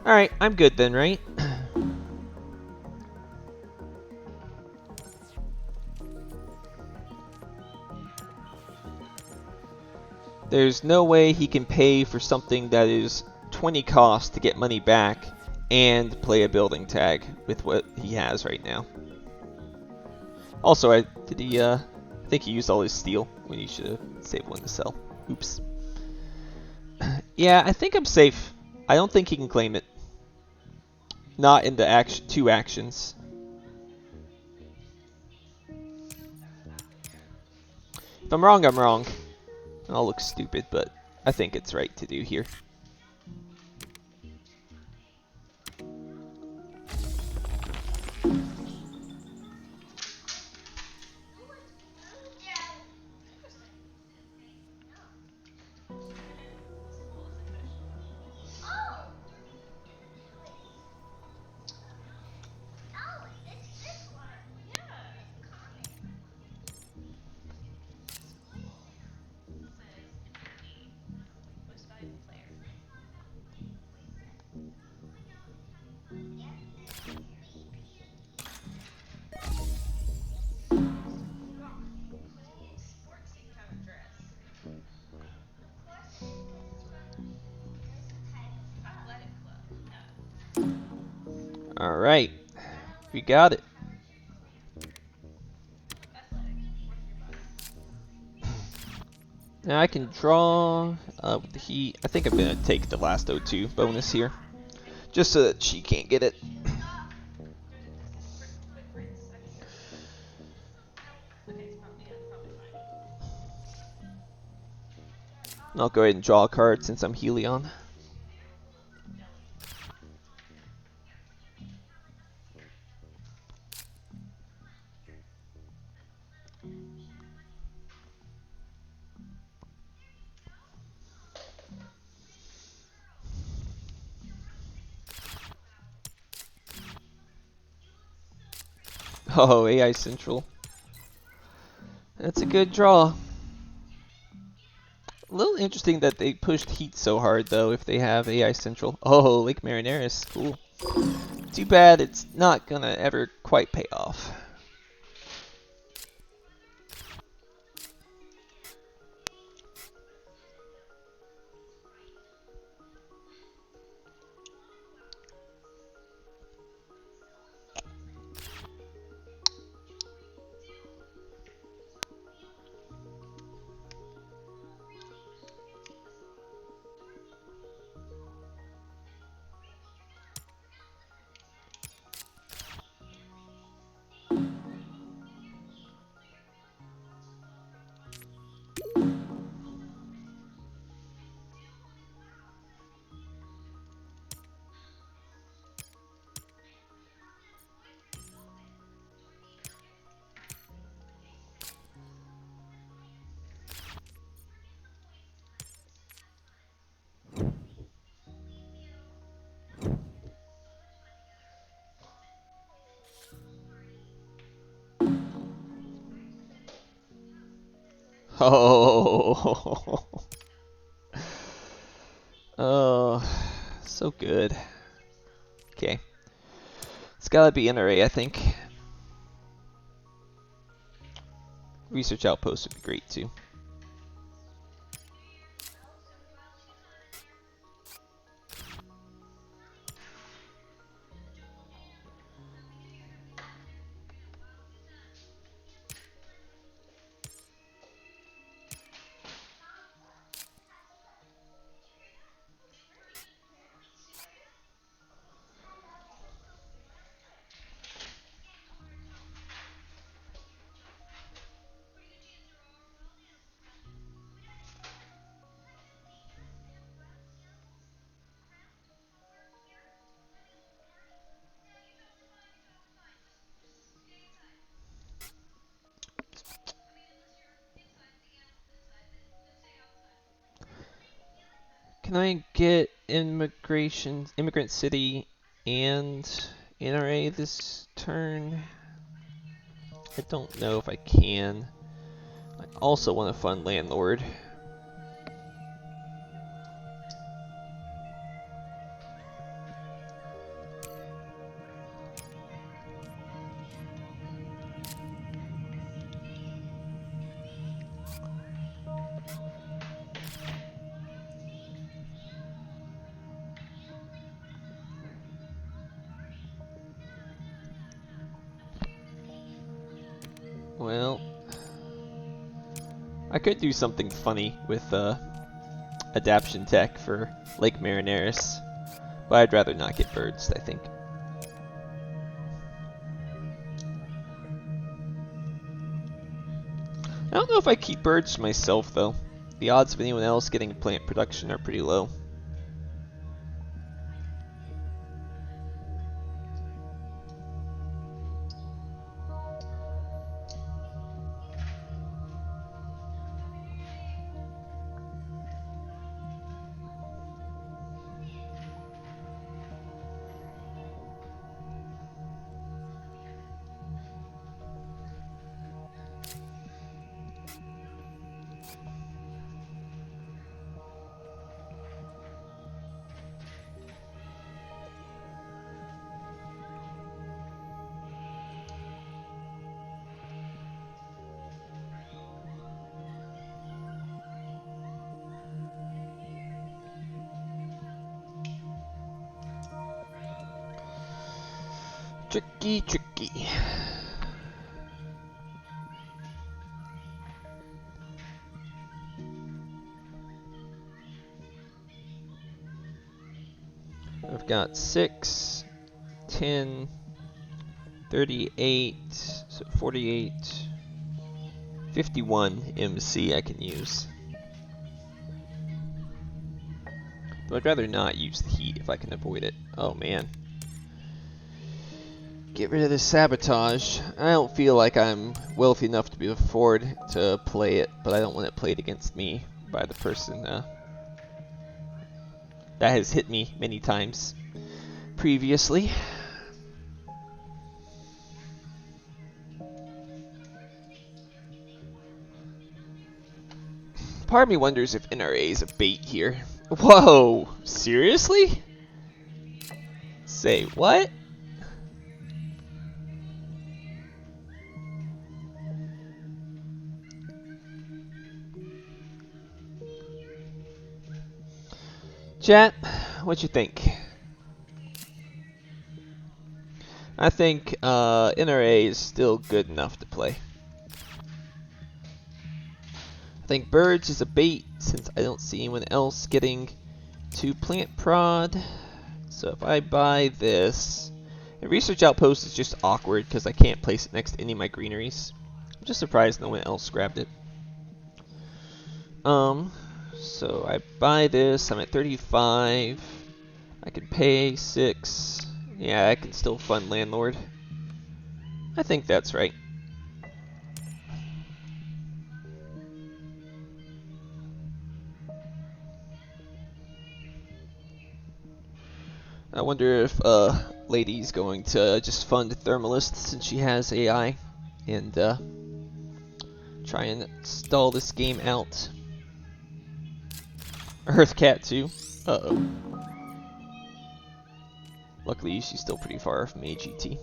Alright, I'm good then, right? There's no way he can pay for something that is 20 cost to get money back and play a building tag with what he has right now. Also, I think he used all his steel when he should have saved one to sell. Oops. Yeah, I think I'm safe. I don't think he can claim it. Not in the two actions. If I'm wrong, I'm wrong. I'll look stupid, but I think it's right to do here. Alright, we got it. Now I can draw with the heat. I think I'm going to take the last O2 bonus here, just so that she can't get it. I'll go ahead and draw a card since I'm Helion. Oh, AI Central. That's a good draw. A little interesting that they pushed Heat so hard, though, if they have AI Central. Oh, Lake Marineris. Cool. Too bad it's not gonna ever quite pay off. Oh, oh, so good. Okay, it's gotta be NRA, I think. Research Outpost would be great too. Can I get Immigrant City and NRA this turn? I don't know if I can. Also want to fund landlord. Well, I could do something funny with adaption tech for Lake Marineris, but I'd rather not get birds, I think. I don't know if I keep birds to myself, though. The odds of anyone else getting plant production are pretty low. Tricky, tricky. I've got 6, 10, 38, so 48, 51 MC I can use. But I'd rather not use the heat if I can avoid it. Oh man. Get rid of the sabotage. I don't feel like I'm wealthy enough to be afford to play it, but I don't want it played against me by the person that has hit me many times previously. Part of me wonders if NRA is a bait here. Whoa, seriously? Say what? Chat, what you think? I think NRA is still good enough to play. I think birds is a bait since I don't see anyone else getting to plant prod. So if I buy this, and research outpost is just awkward because I can't place it next to any of my greeneries. I'm just surprised no one else grabbed it. So I buy this, I'm at 35. I can pay 6. Yeah, I can still fund landlord. I think that's right. I wonder if Lady's going to just fund Thermalist since she has AI and try and stall this game out. Earthcat too. Uh-oh. Luckily, she's still pretty far from AGT.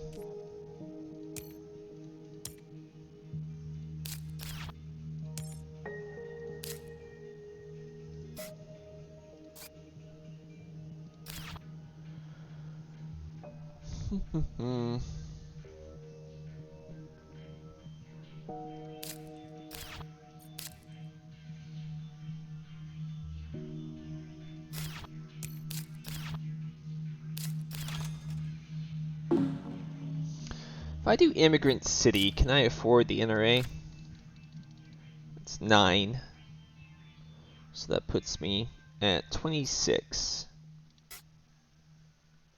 If I do Immigrant City, can I afford the NRA? It's 9. So that puts me at 26.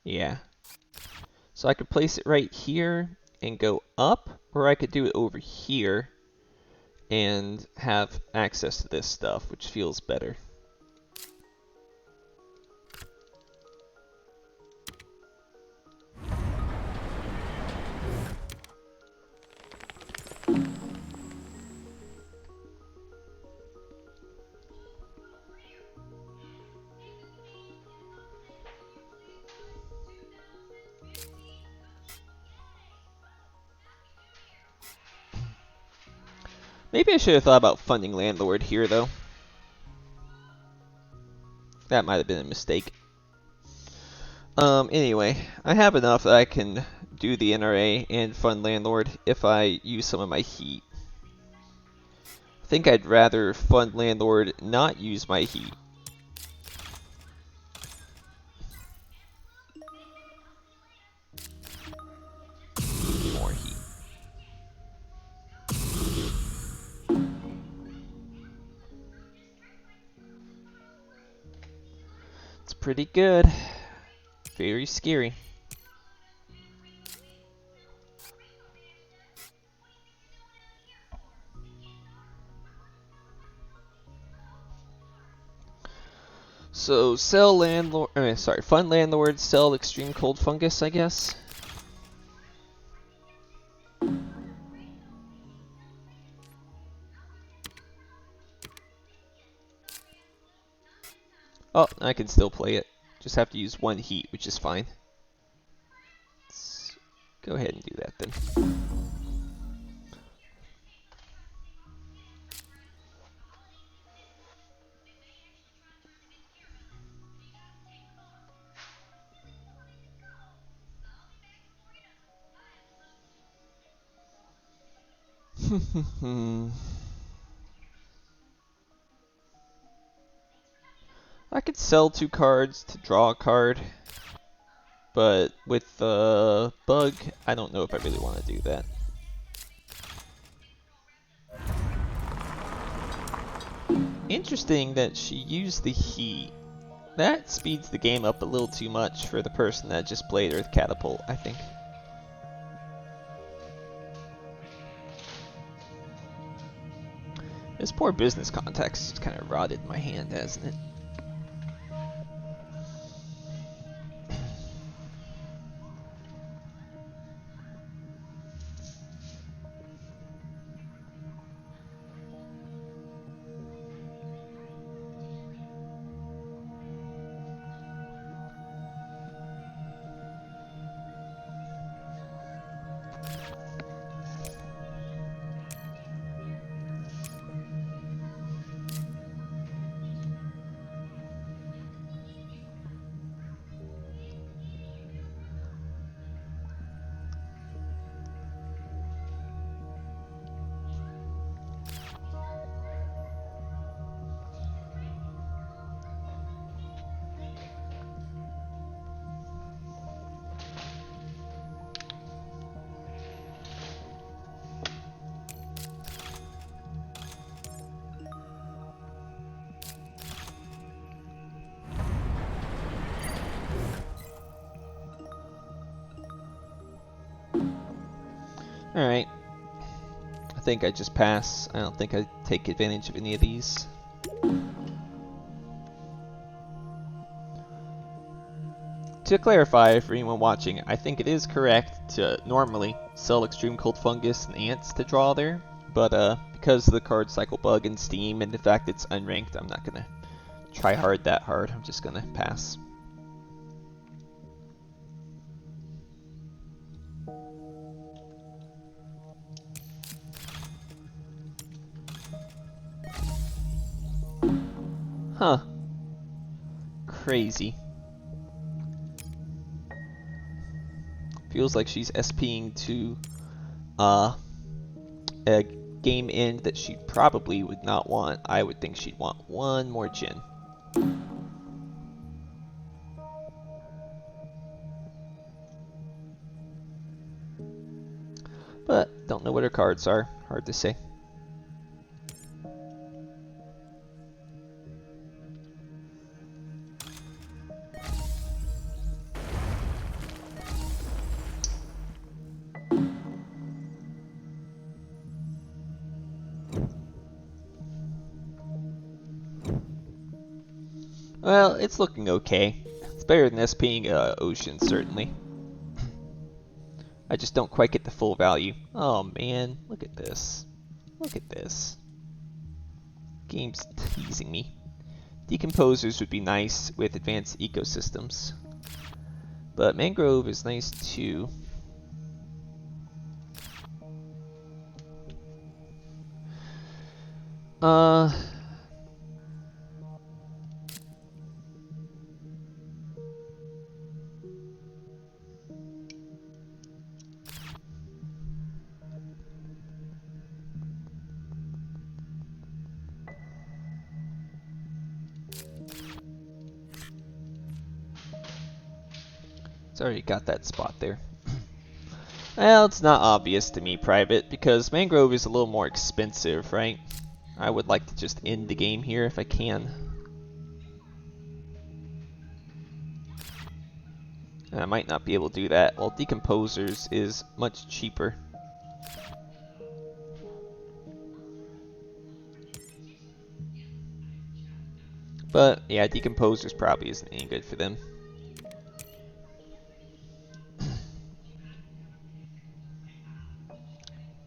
Yeah. So I could place it right here and go up, or I could do it over here and have access to this stuff, which feels better. Maybe I should have thought about funding landlord here, though. That might have been a mistake. Anyway, I have enough that I can do the NRA and fund landlord if I use some of my heat. I think I'd rather fund landlord, not use my heat. More heat. It's pretty good. Very scary. So sell landlord, fund landlord, sell extreme cold fungus, I guess. Oh, I can still play it. Just have to use one heat, which is fine. Let's go ahead and do that then. I could sell 2 cards to draw a card, but with the bug, I don't know if I really want to do that. Interesting that she used the heat. That speeds the game up a little too much for the person that just played Earth Catapult, I think. This poor business context just kind of rotted my hand, hasn't it? Alright. I think I just pass. I don't think I take advantage of any of these. To clarify for anyone watching, I think it is correct to normally sell Extreme Cold Fungus and Ants to draw there, but because of the card cycle bug in Steam and the fact it's unranked, I'm not gonna try hard that hard. I'm just gonna pass. Huh. Crazy. Feels like she's SPing to a game end that she probably would not want. I would think she'd want one more Jin. But don't know what her cards are. Hard to say. Well, it's looking okay. It's better than SPing Ocean, certainly. I just don't quite get the full value. Oh man, look at this. Look at this. Game's teasing me. Decomposers would be nice with advanced ecosystems. But Mangrove is nice too. Uh, it's already got that spot there. Well, it's not obvious to me, Private, because Mangrove is a little more expensive, right? I would like to just end the game here if I can. And I might not be able to do that, while Decomposers is much cheaper. But, yeah, Decomposers probably isn't any good for them.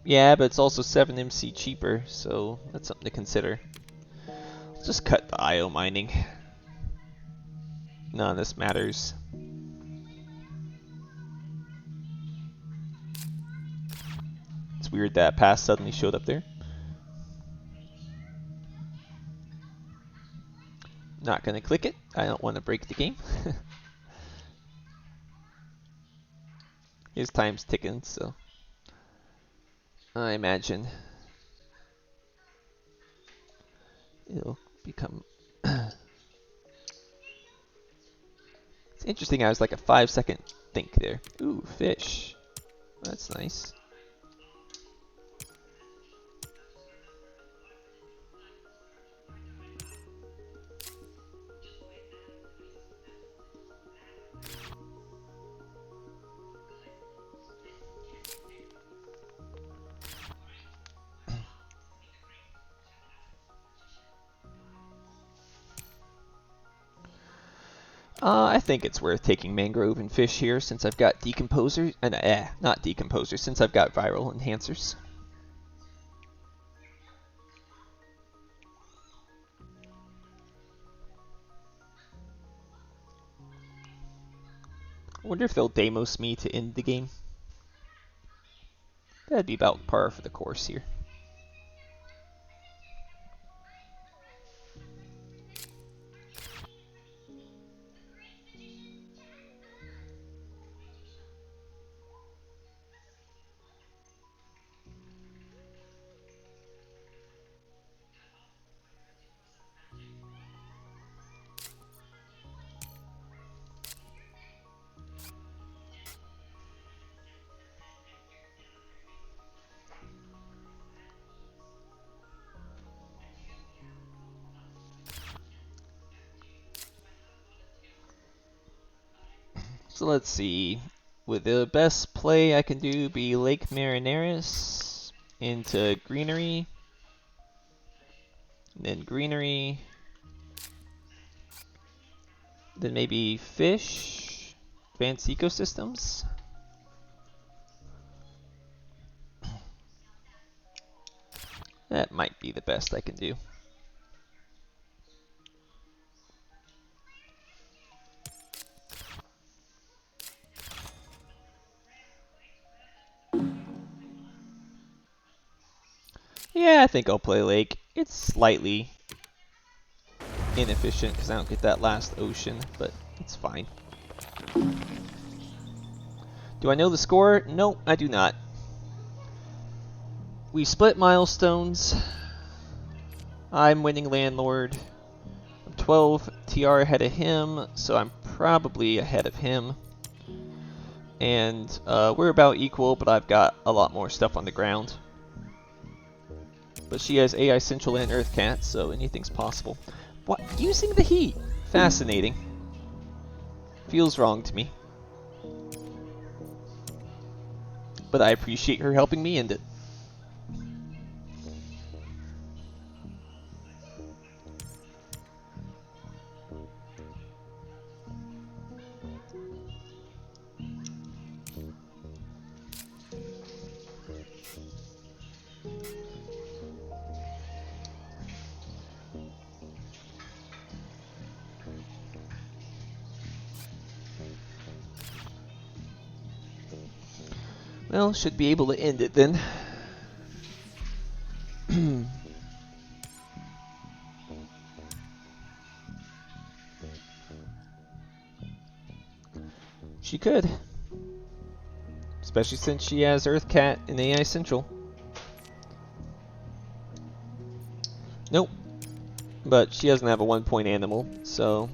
Yeah, but it's also 7 MC cheaper, so that's something to consider. Let's just cut the IO mining. None of this matters. It's weird that pass suddenly showed up there. Not gonna click it. I don't want to break the game. His time's ticking, so I imagine it'll become. It's interesting. I was like a 5-second think there. Ooh, fish. That's nice. I think it's worth taking mangrove and fish here since I've got decomposers and not decomposers since I've got viral enhancers. I wonder if they'll Deimos me to end the game. That'd be about par for the course here. So let's see. Would the best play I can do be Lake Marineris into greenery, and then greenery, then maybe fish, advanced ecosystems? That might be the best I can do. Yeah, I think I'll play Lake. It's slightly inefficient because I don't get that last ocean, but it's fine. Do I know the score? No, I do not. We split milestones. I'm winning Landlord. I'm 12 TR ahead of him, so I'm probably ahead of him. And we're about equal, but I've got a lot more stuff on the ground. But she has AI Central and Earth Cat, so anything's possible. What? Using the heat? Fascinating. Feels wrong to me. But I appreciate her helping me end it. Well, should be able to end it then. She could. Especially since she has Earth Cat in AI Central. Nope. But she doesn't have a 1-point animal, so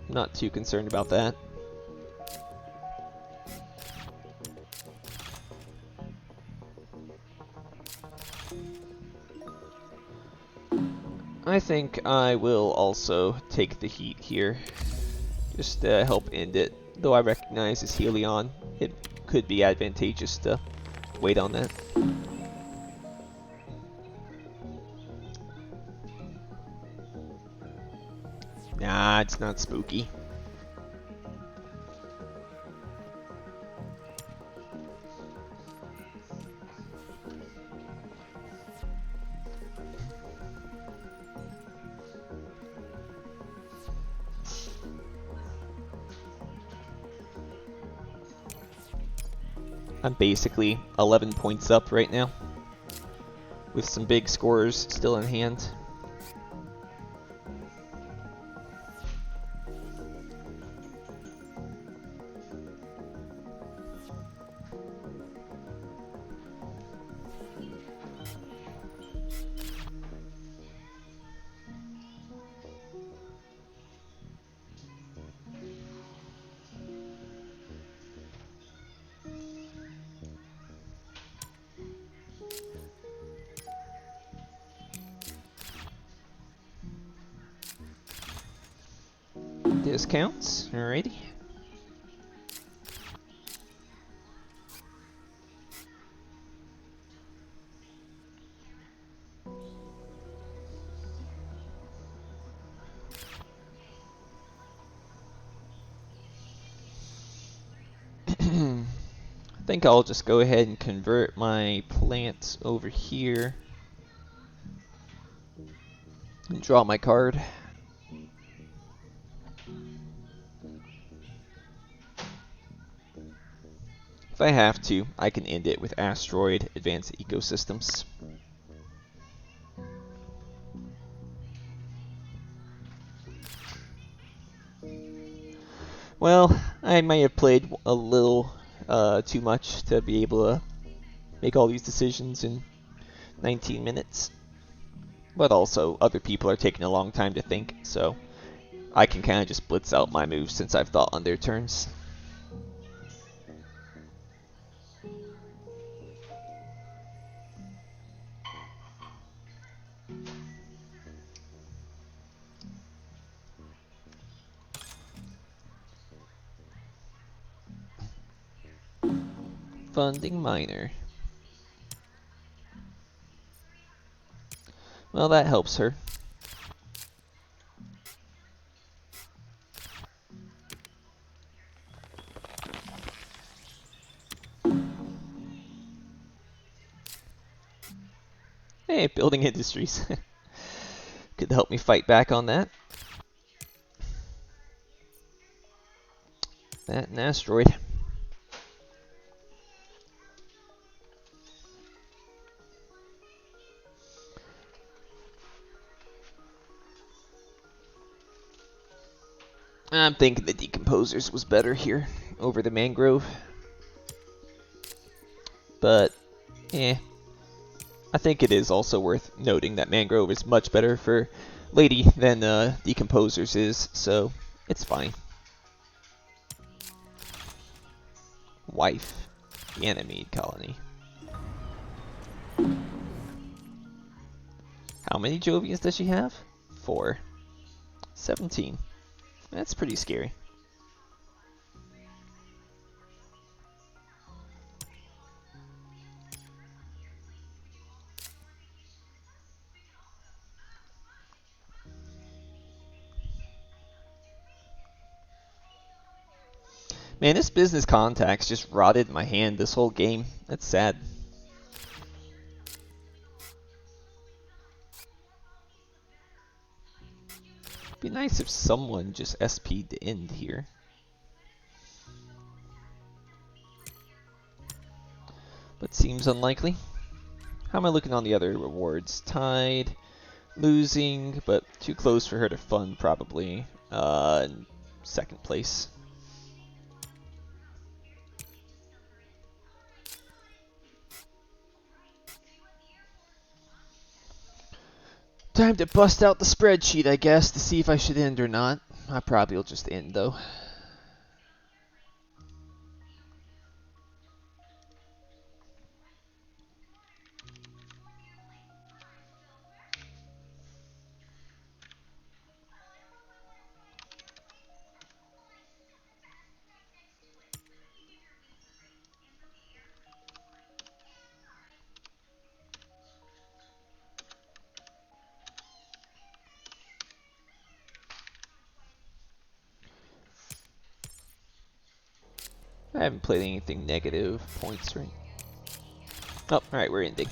I'm not too concerned about that. I think I will also take the heat here, just to help end it. Though I recognize it's Helion, it could be advantageous to wait on that. Nah, it's not spooky. I'm basically 11 points up right now, with some big scores still in hand. Discounts, alrighty. I think I'll just go ahead and convert my plants over here and draw my card. If I have to, I can end it with Asteroid Advanced Ecosystems. Well, I might have played a little too much to be able to make all these decisions in 19 minutes. But also, other people are taking a long time to think, so I can kind of just blitz out my moves since I've thought on their turns. Funding miner. Well, that helps her. Hey, building industries. Could help me fight back on that. That and asteroid. I'm thinking the decomposers was better here over the mangrove. But, I think it is also worth noting that mangrove is much better for lady than decomposers is, so it's fine. Wife, Ganymede colony. How many Jovians does she have? 4. 17. That's pretty scary. Man, this business contacts just rotted in my hand this whole game. That's sad. It'd be nice if someone just SP'd to end here. But seems unlikely. How am I looking on the other rewards? Tied, losing, but too close for her to fund probably. In second place. Time to bust out the spreadsheet, I guess, to see if I should end or not. I probably will just end, though. I haven't played anything negative points, right? Oh, alright, we're ending.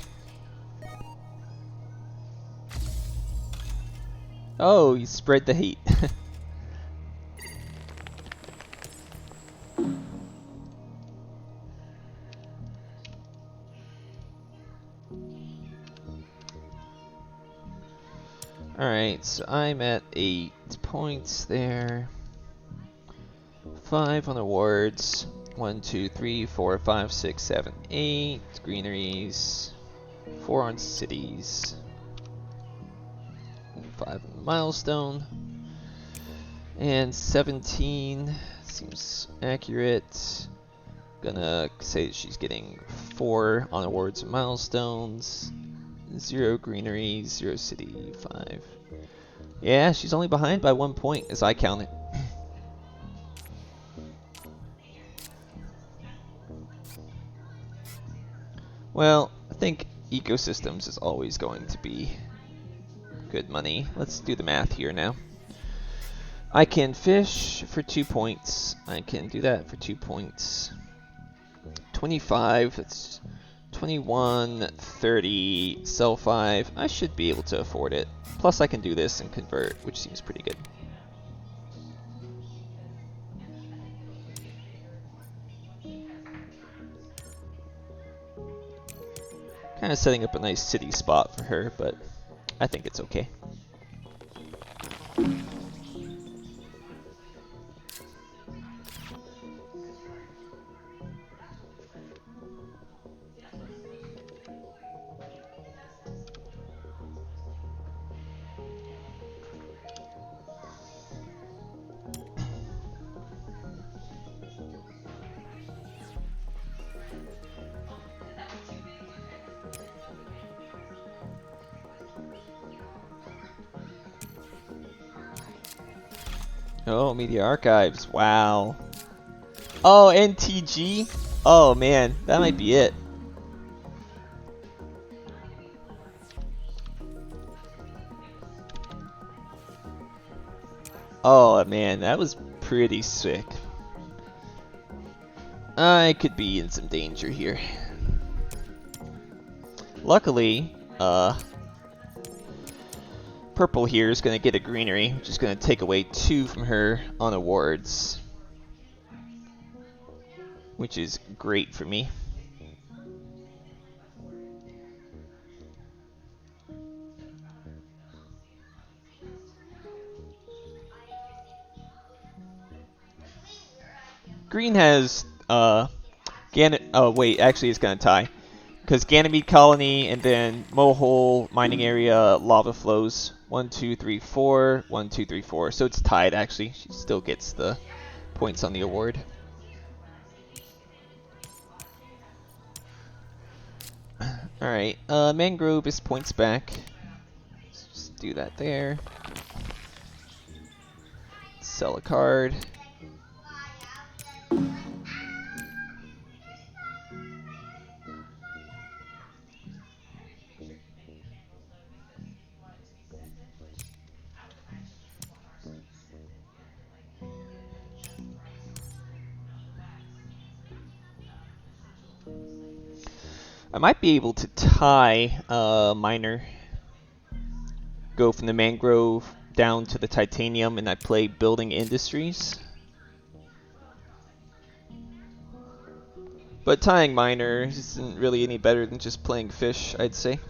Oh, you spread the hate. Alright, so I'm at 8 points there. 5 on awards. 1, 2, 3, 4, 5, 6, 7, 8 greeneries. 4 on cities. 5 on the milestone. And 17 seems accurate. Gonna say she's getting 4 on awards and milestones. 0 greeneries, 0 city, 5. Yeah, she's only behind by 1 point as I count it. Well, I think ecosystems is always going to be good money. Let's do the math here now. I can fish for 2 points. I can do that for 2 points. 25, that's 21, 30, sell 5. I should be able to afford it. Plus I can do this and convert, which seems pretty good. Kind of setting up a nice city spot for her, but I think it's okay. Oh, Media Archives. Wow. Oh, NTG? Oh, man. That might be it. Oh, man. That was pretty sick. I could be in some danger here. Luckily, purple here is going to get a greenery, which is going to take away 2 from her on awards, which is great for me. Green has oh wait, actually it's going to tie. Because Ganymede Colony and then Mohole Mining Area Lava Flows. 1, 2, 3, 4. 1, 2, 3, 4. So it's tied actually. She still gets the points on the award. Alright, Mangrove is points back. Let's just do that there. Sell a card. I might be able to tie Miner. Go from the Mangrove down to the Titanium, and I play Building Industries. But tying Miner isn't really any better than just playing Fish, I'd say.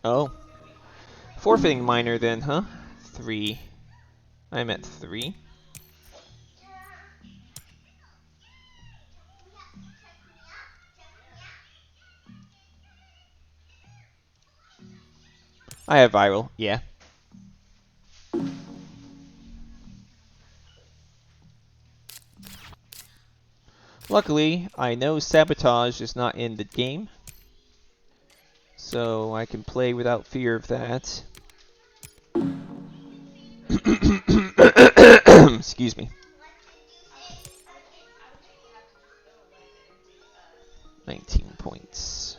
Oh. Forfeiting Miner then, huh? 3. I'm at 3. I have viral, yeah. Luckily, I know sabotage is not in the game, so I can play without fear of that. Excuse me. 19 points.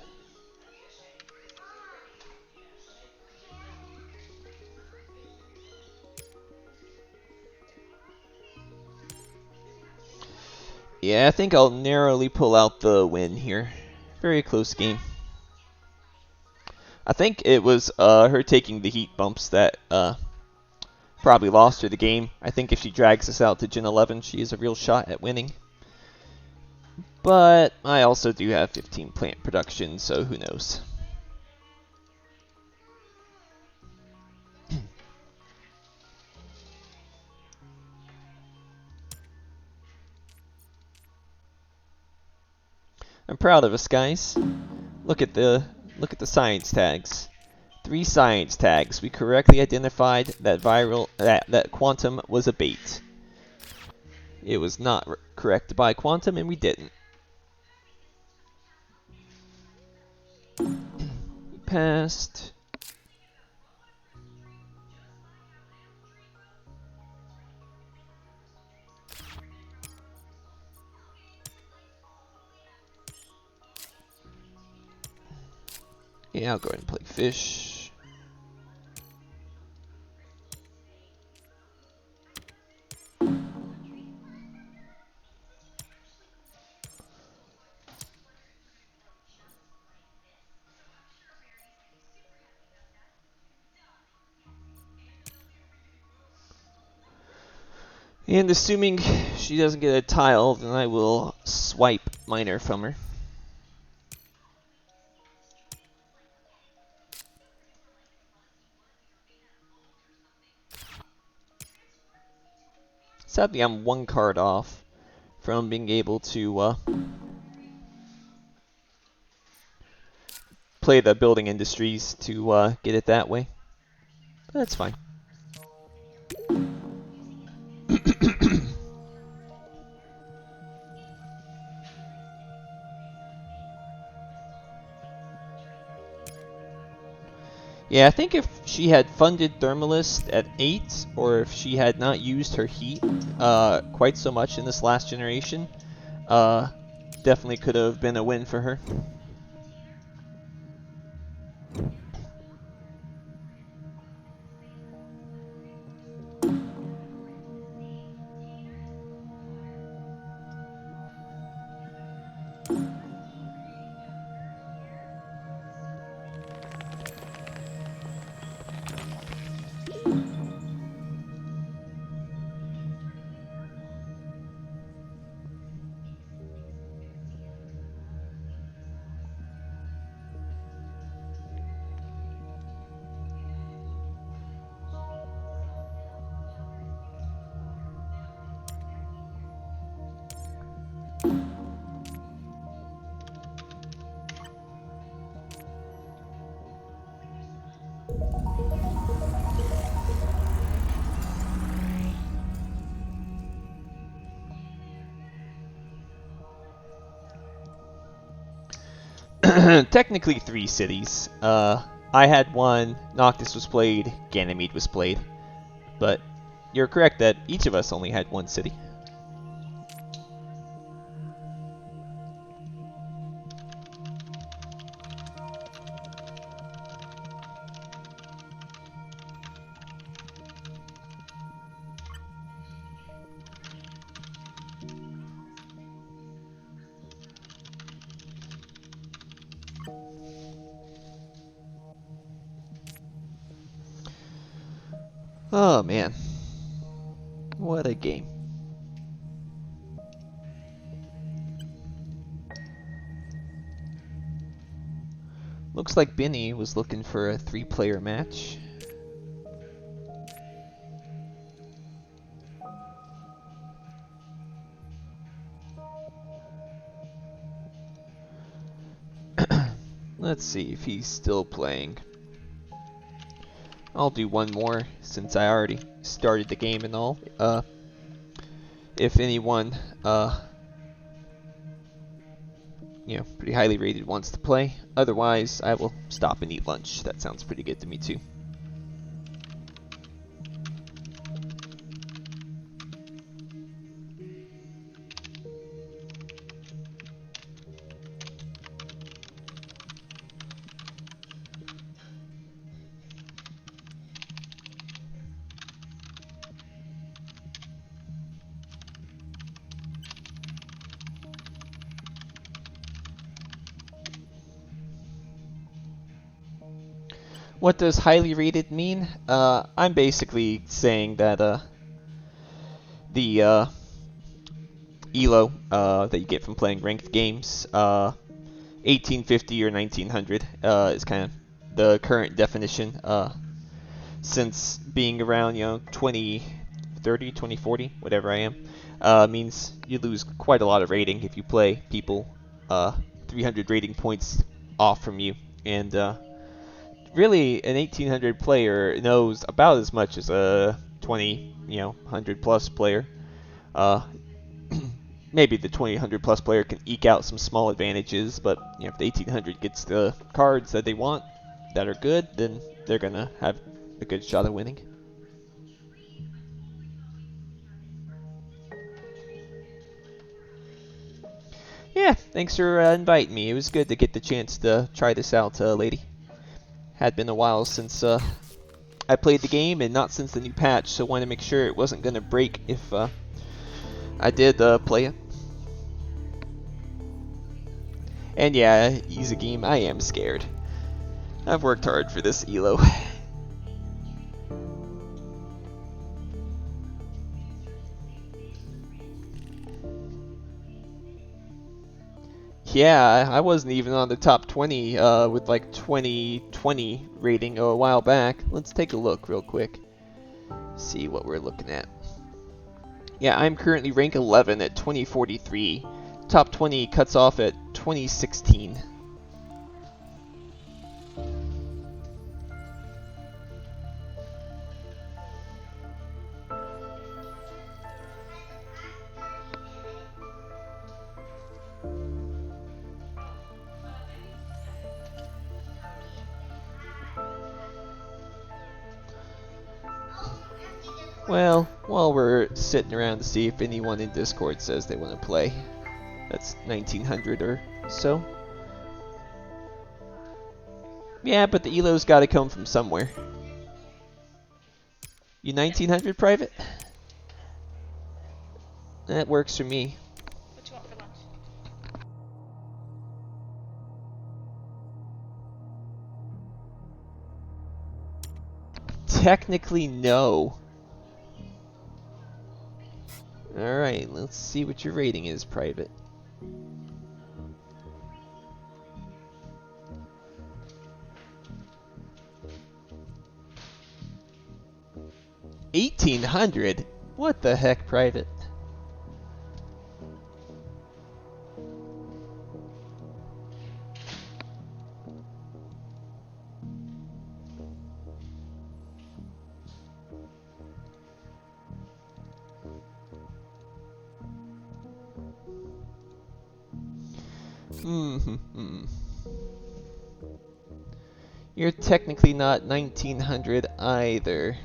Yeah, I think I'll narrowly pull out the win here. Very close game. I think it was her taking the heat bumps that probably lost her the game. I think if she drags us out to Gen 11, she has a real shot at winning. But I also do have 15 plant production, so who knows. I'm proud of us, guys. Look at the science tags. 3 science tags. We correctly identified that that quantum was a bait. It was not correct by quantum, and we didn't. We passed. Yeah, I'll go ahead and play fish. And assuming she doesn't get a tile, then I will swipe miner from her. Sadly, I'm 1 card off from being able to play the building industries to get it that way. But that's fine. Yeah, I think if she had funded Thermalist at 8, or if she had not used her heat quite so much in this last generation, definitely could have been a win for her. Technically 3 cities. I had 1, Noctis was played, Ganymede was played. But you're correct that each of us only had 1 city. Oh man. What a game. Looks like Benny was looking for a 3-player match. Let's see if he's still playing. I'll do one more since I already started the game and all. If anyone, pretty highly rated wants to play. Otherwise, I will stop and eat lunch. That sounds pretty good to me too. What does highly rated mean? I'm basically saying that the elo that you get from playing ranked games, 1850 or 1900 is kind of the current definition. Since being around 2030, 2040, whatever I am, means you lose quite a lot of rating if you play people 300 rating points off from you, and really, an 1800 player knows about as much as a 100 plus player. Maybe the 200 plus player can eke out some small advantages, but if the 1800 gets the cards that they want that are good, then they're gonna have a good shot at winning. Yeah, thanks for inviting me. It was good to get the chance to try this out, lady. Had been a while since I played the game, and not since the new patch, so wanted to make sure it wasn't going to break if I did play it. And yeah, easy game, I am scared. I've worked hard for this elo. Yeah, I wasn't even on the top 20 with like 2020 rating a while back. Let's take a look real quick. See what we're looking at. Yeah, I'm currently rank 11 at 2043. Top 20 cuts off at 2016. Well, while we're sitting around to see if anyone in Discord says they want to play. That's 1900 or so. Yeah, but the elo's got to come from somewhere. You 1900 private? That works for me. What do you want for lunch? Technically, no. Alright, let's see what your rating is, private. $1,800? What the heck, private? You're technically not 1900 either.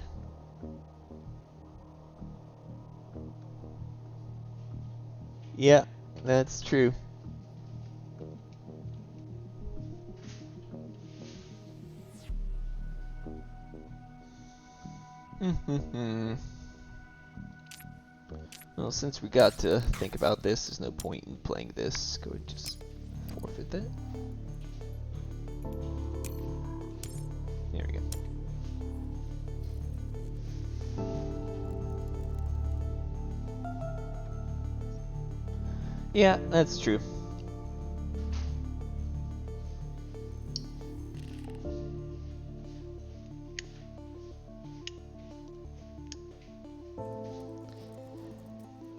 Yeah, that's true. Well, since we got to think about this, there's no point in playing this. Go ahead and just forfeit that. There we go. Yeah, that's true.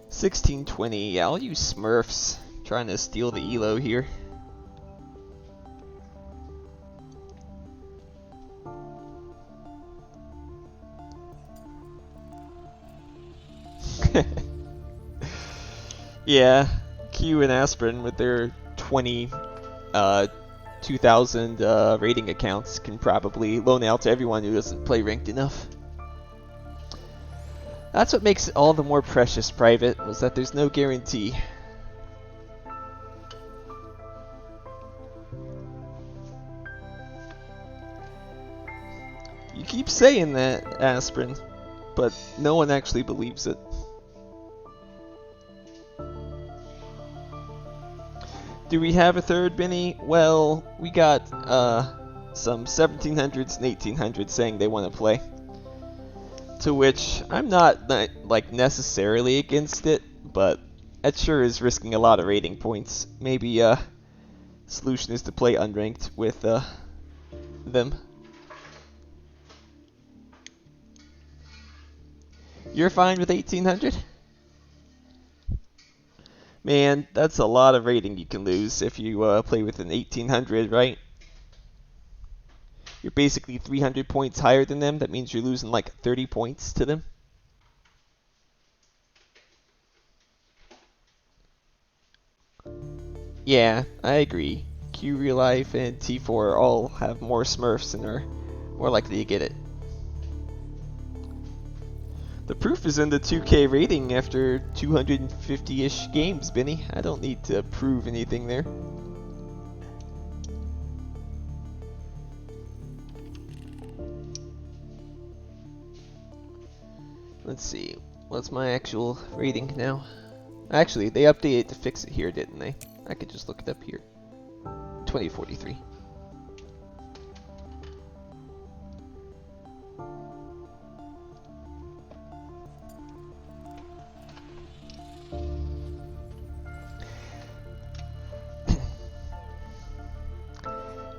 $16.20. Yeah, I'll use Smurfs. Trying to steal the elo here. Yeah, Q and Aspirin with their 2,000 rating accounts can probably loan out to everyone who doesn't play ranked enough. That's what makes it all the more precious, Private, was that there's no guarantee. You keep saying that, Aspirin, but no one actually believes it. Do we have a third Benny? Well, we got some 1700s and 1800s saying they want to play. To which I'm not like necessarily against it, but it sure is risking a lot of rating points. Maybe solution is to play unranked with them. You're fine with 1800? Man, that's a lot of rating you can lose if you play with an 1800, right? You're basically 300 points higher than them. That means you're losing like 30 points to them. Yeah, I agree. Q Real Life and T4 all have more Smurfs and are more likely to get it. The proof is in the 2K rating after 250-ish games, Benny. I don't need to prove anything there. Let's see, what's my actual rating now? Actually, they updated to fix it here, didn't they? I could just look it up here. 2043.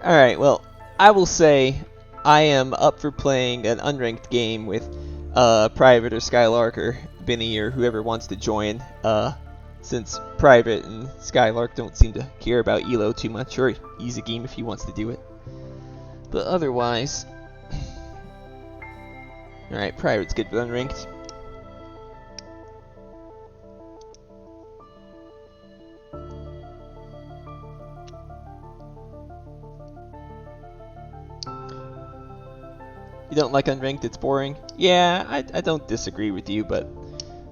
Alright, well, I will say I am up for playing an unranked game with Private or Skylark or Benny or whoever wants to join, since Private and Skylark don't seem to care about Elo too much, or Easy Game if he wants to do it. But otherwise... Alright, Private's good with unranked. You don't like unranked, it's boring? Yeah, I don't disagree with you, but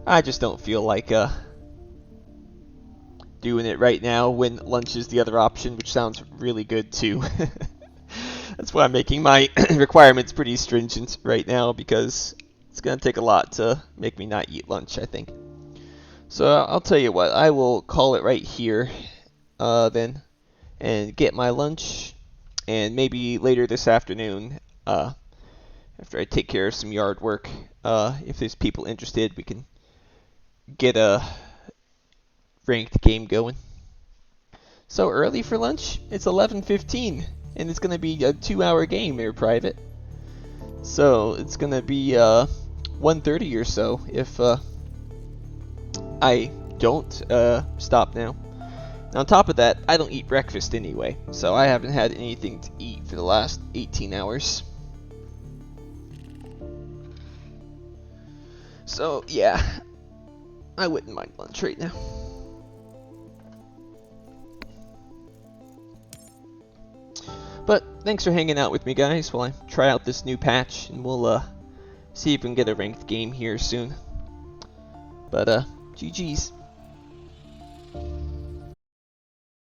I just don't feel like doing it right now when lunch is the other option, which sounds really good too. That's why I'm making my requirements pretty stringent right now, because it's going to take a lot to make me not eat lunch, I think. So I'll tell you what, I will call it right here then, and get my lunch, and maybe later this afternoon, after I take care of some yard work, if there's people interested, we can get a ranked game going. So early for lunch? It's 11:15, and it's going to be a 2-hour game here, Private. So it's going to be 1:30 or so if I don't stop now. On top of that, I don't eat breakfast anyway, so I haven't had anything to eat for the last 18 hours. So, yeah, I wouldn't mind lunch right now. But thanks for hanging out with me, guys, while I try out this new patch, and we'll see if we can get a ranked game here soon. But, GG's.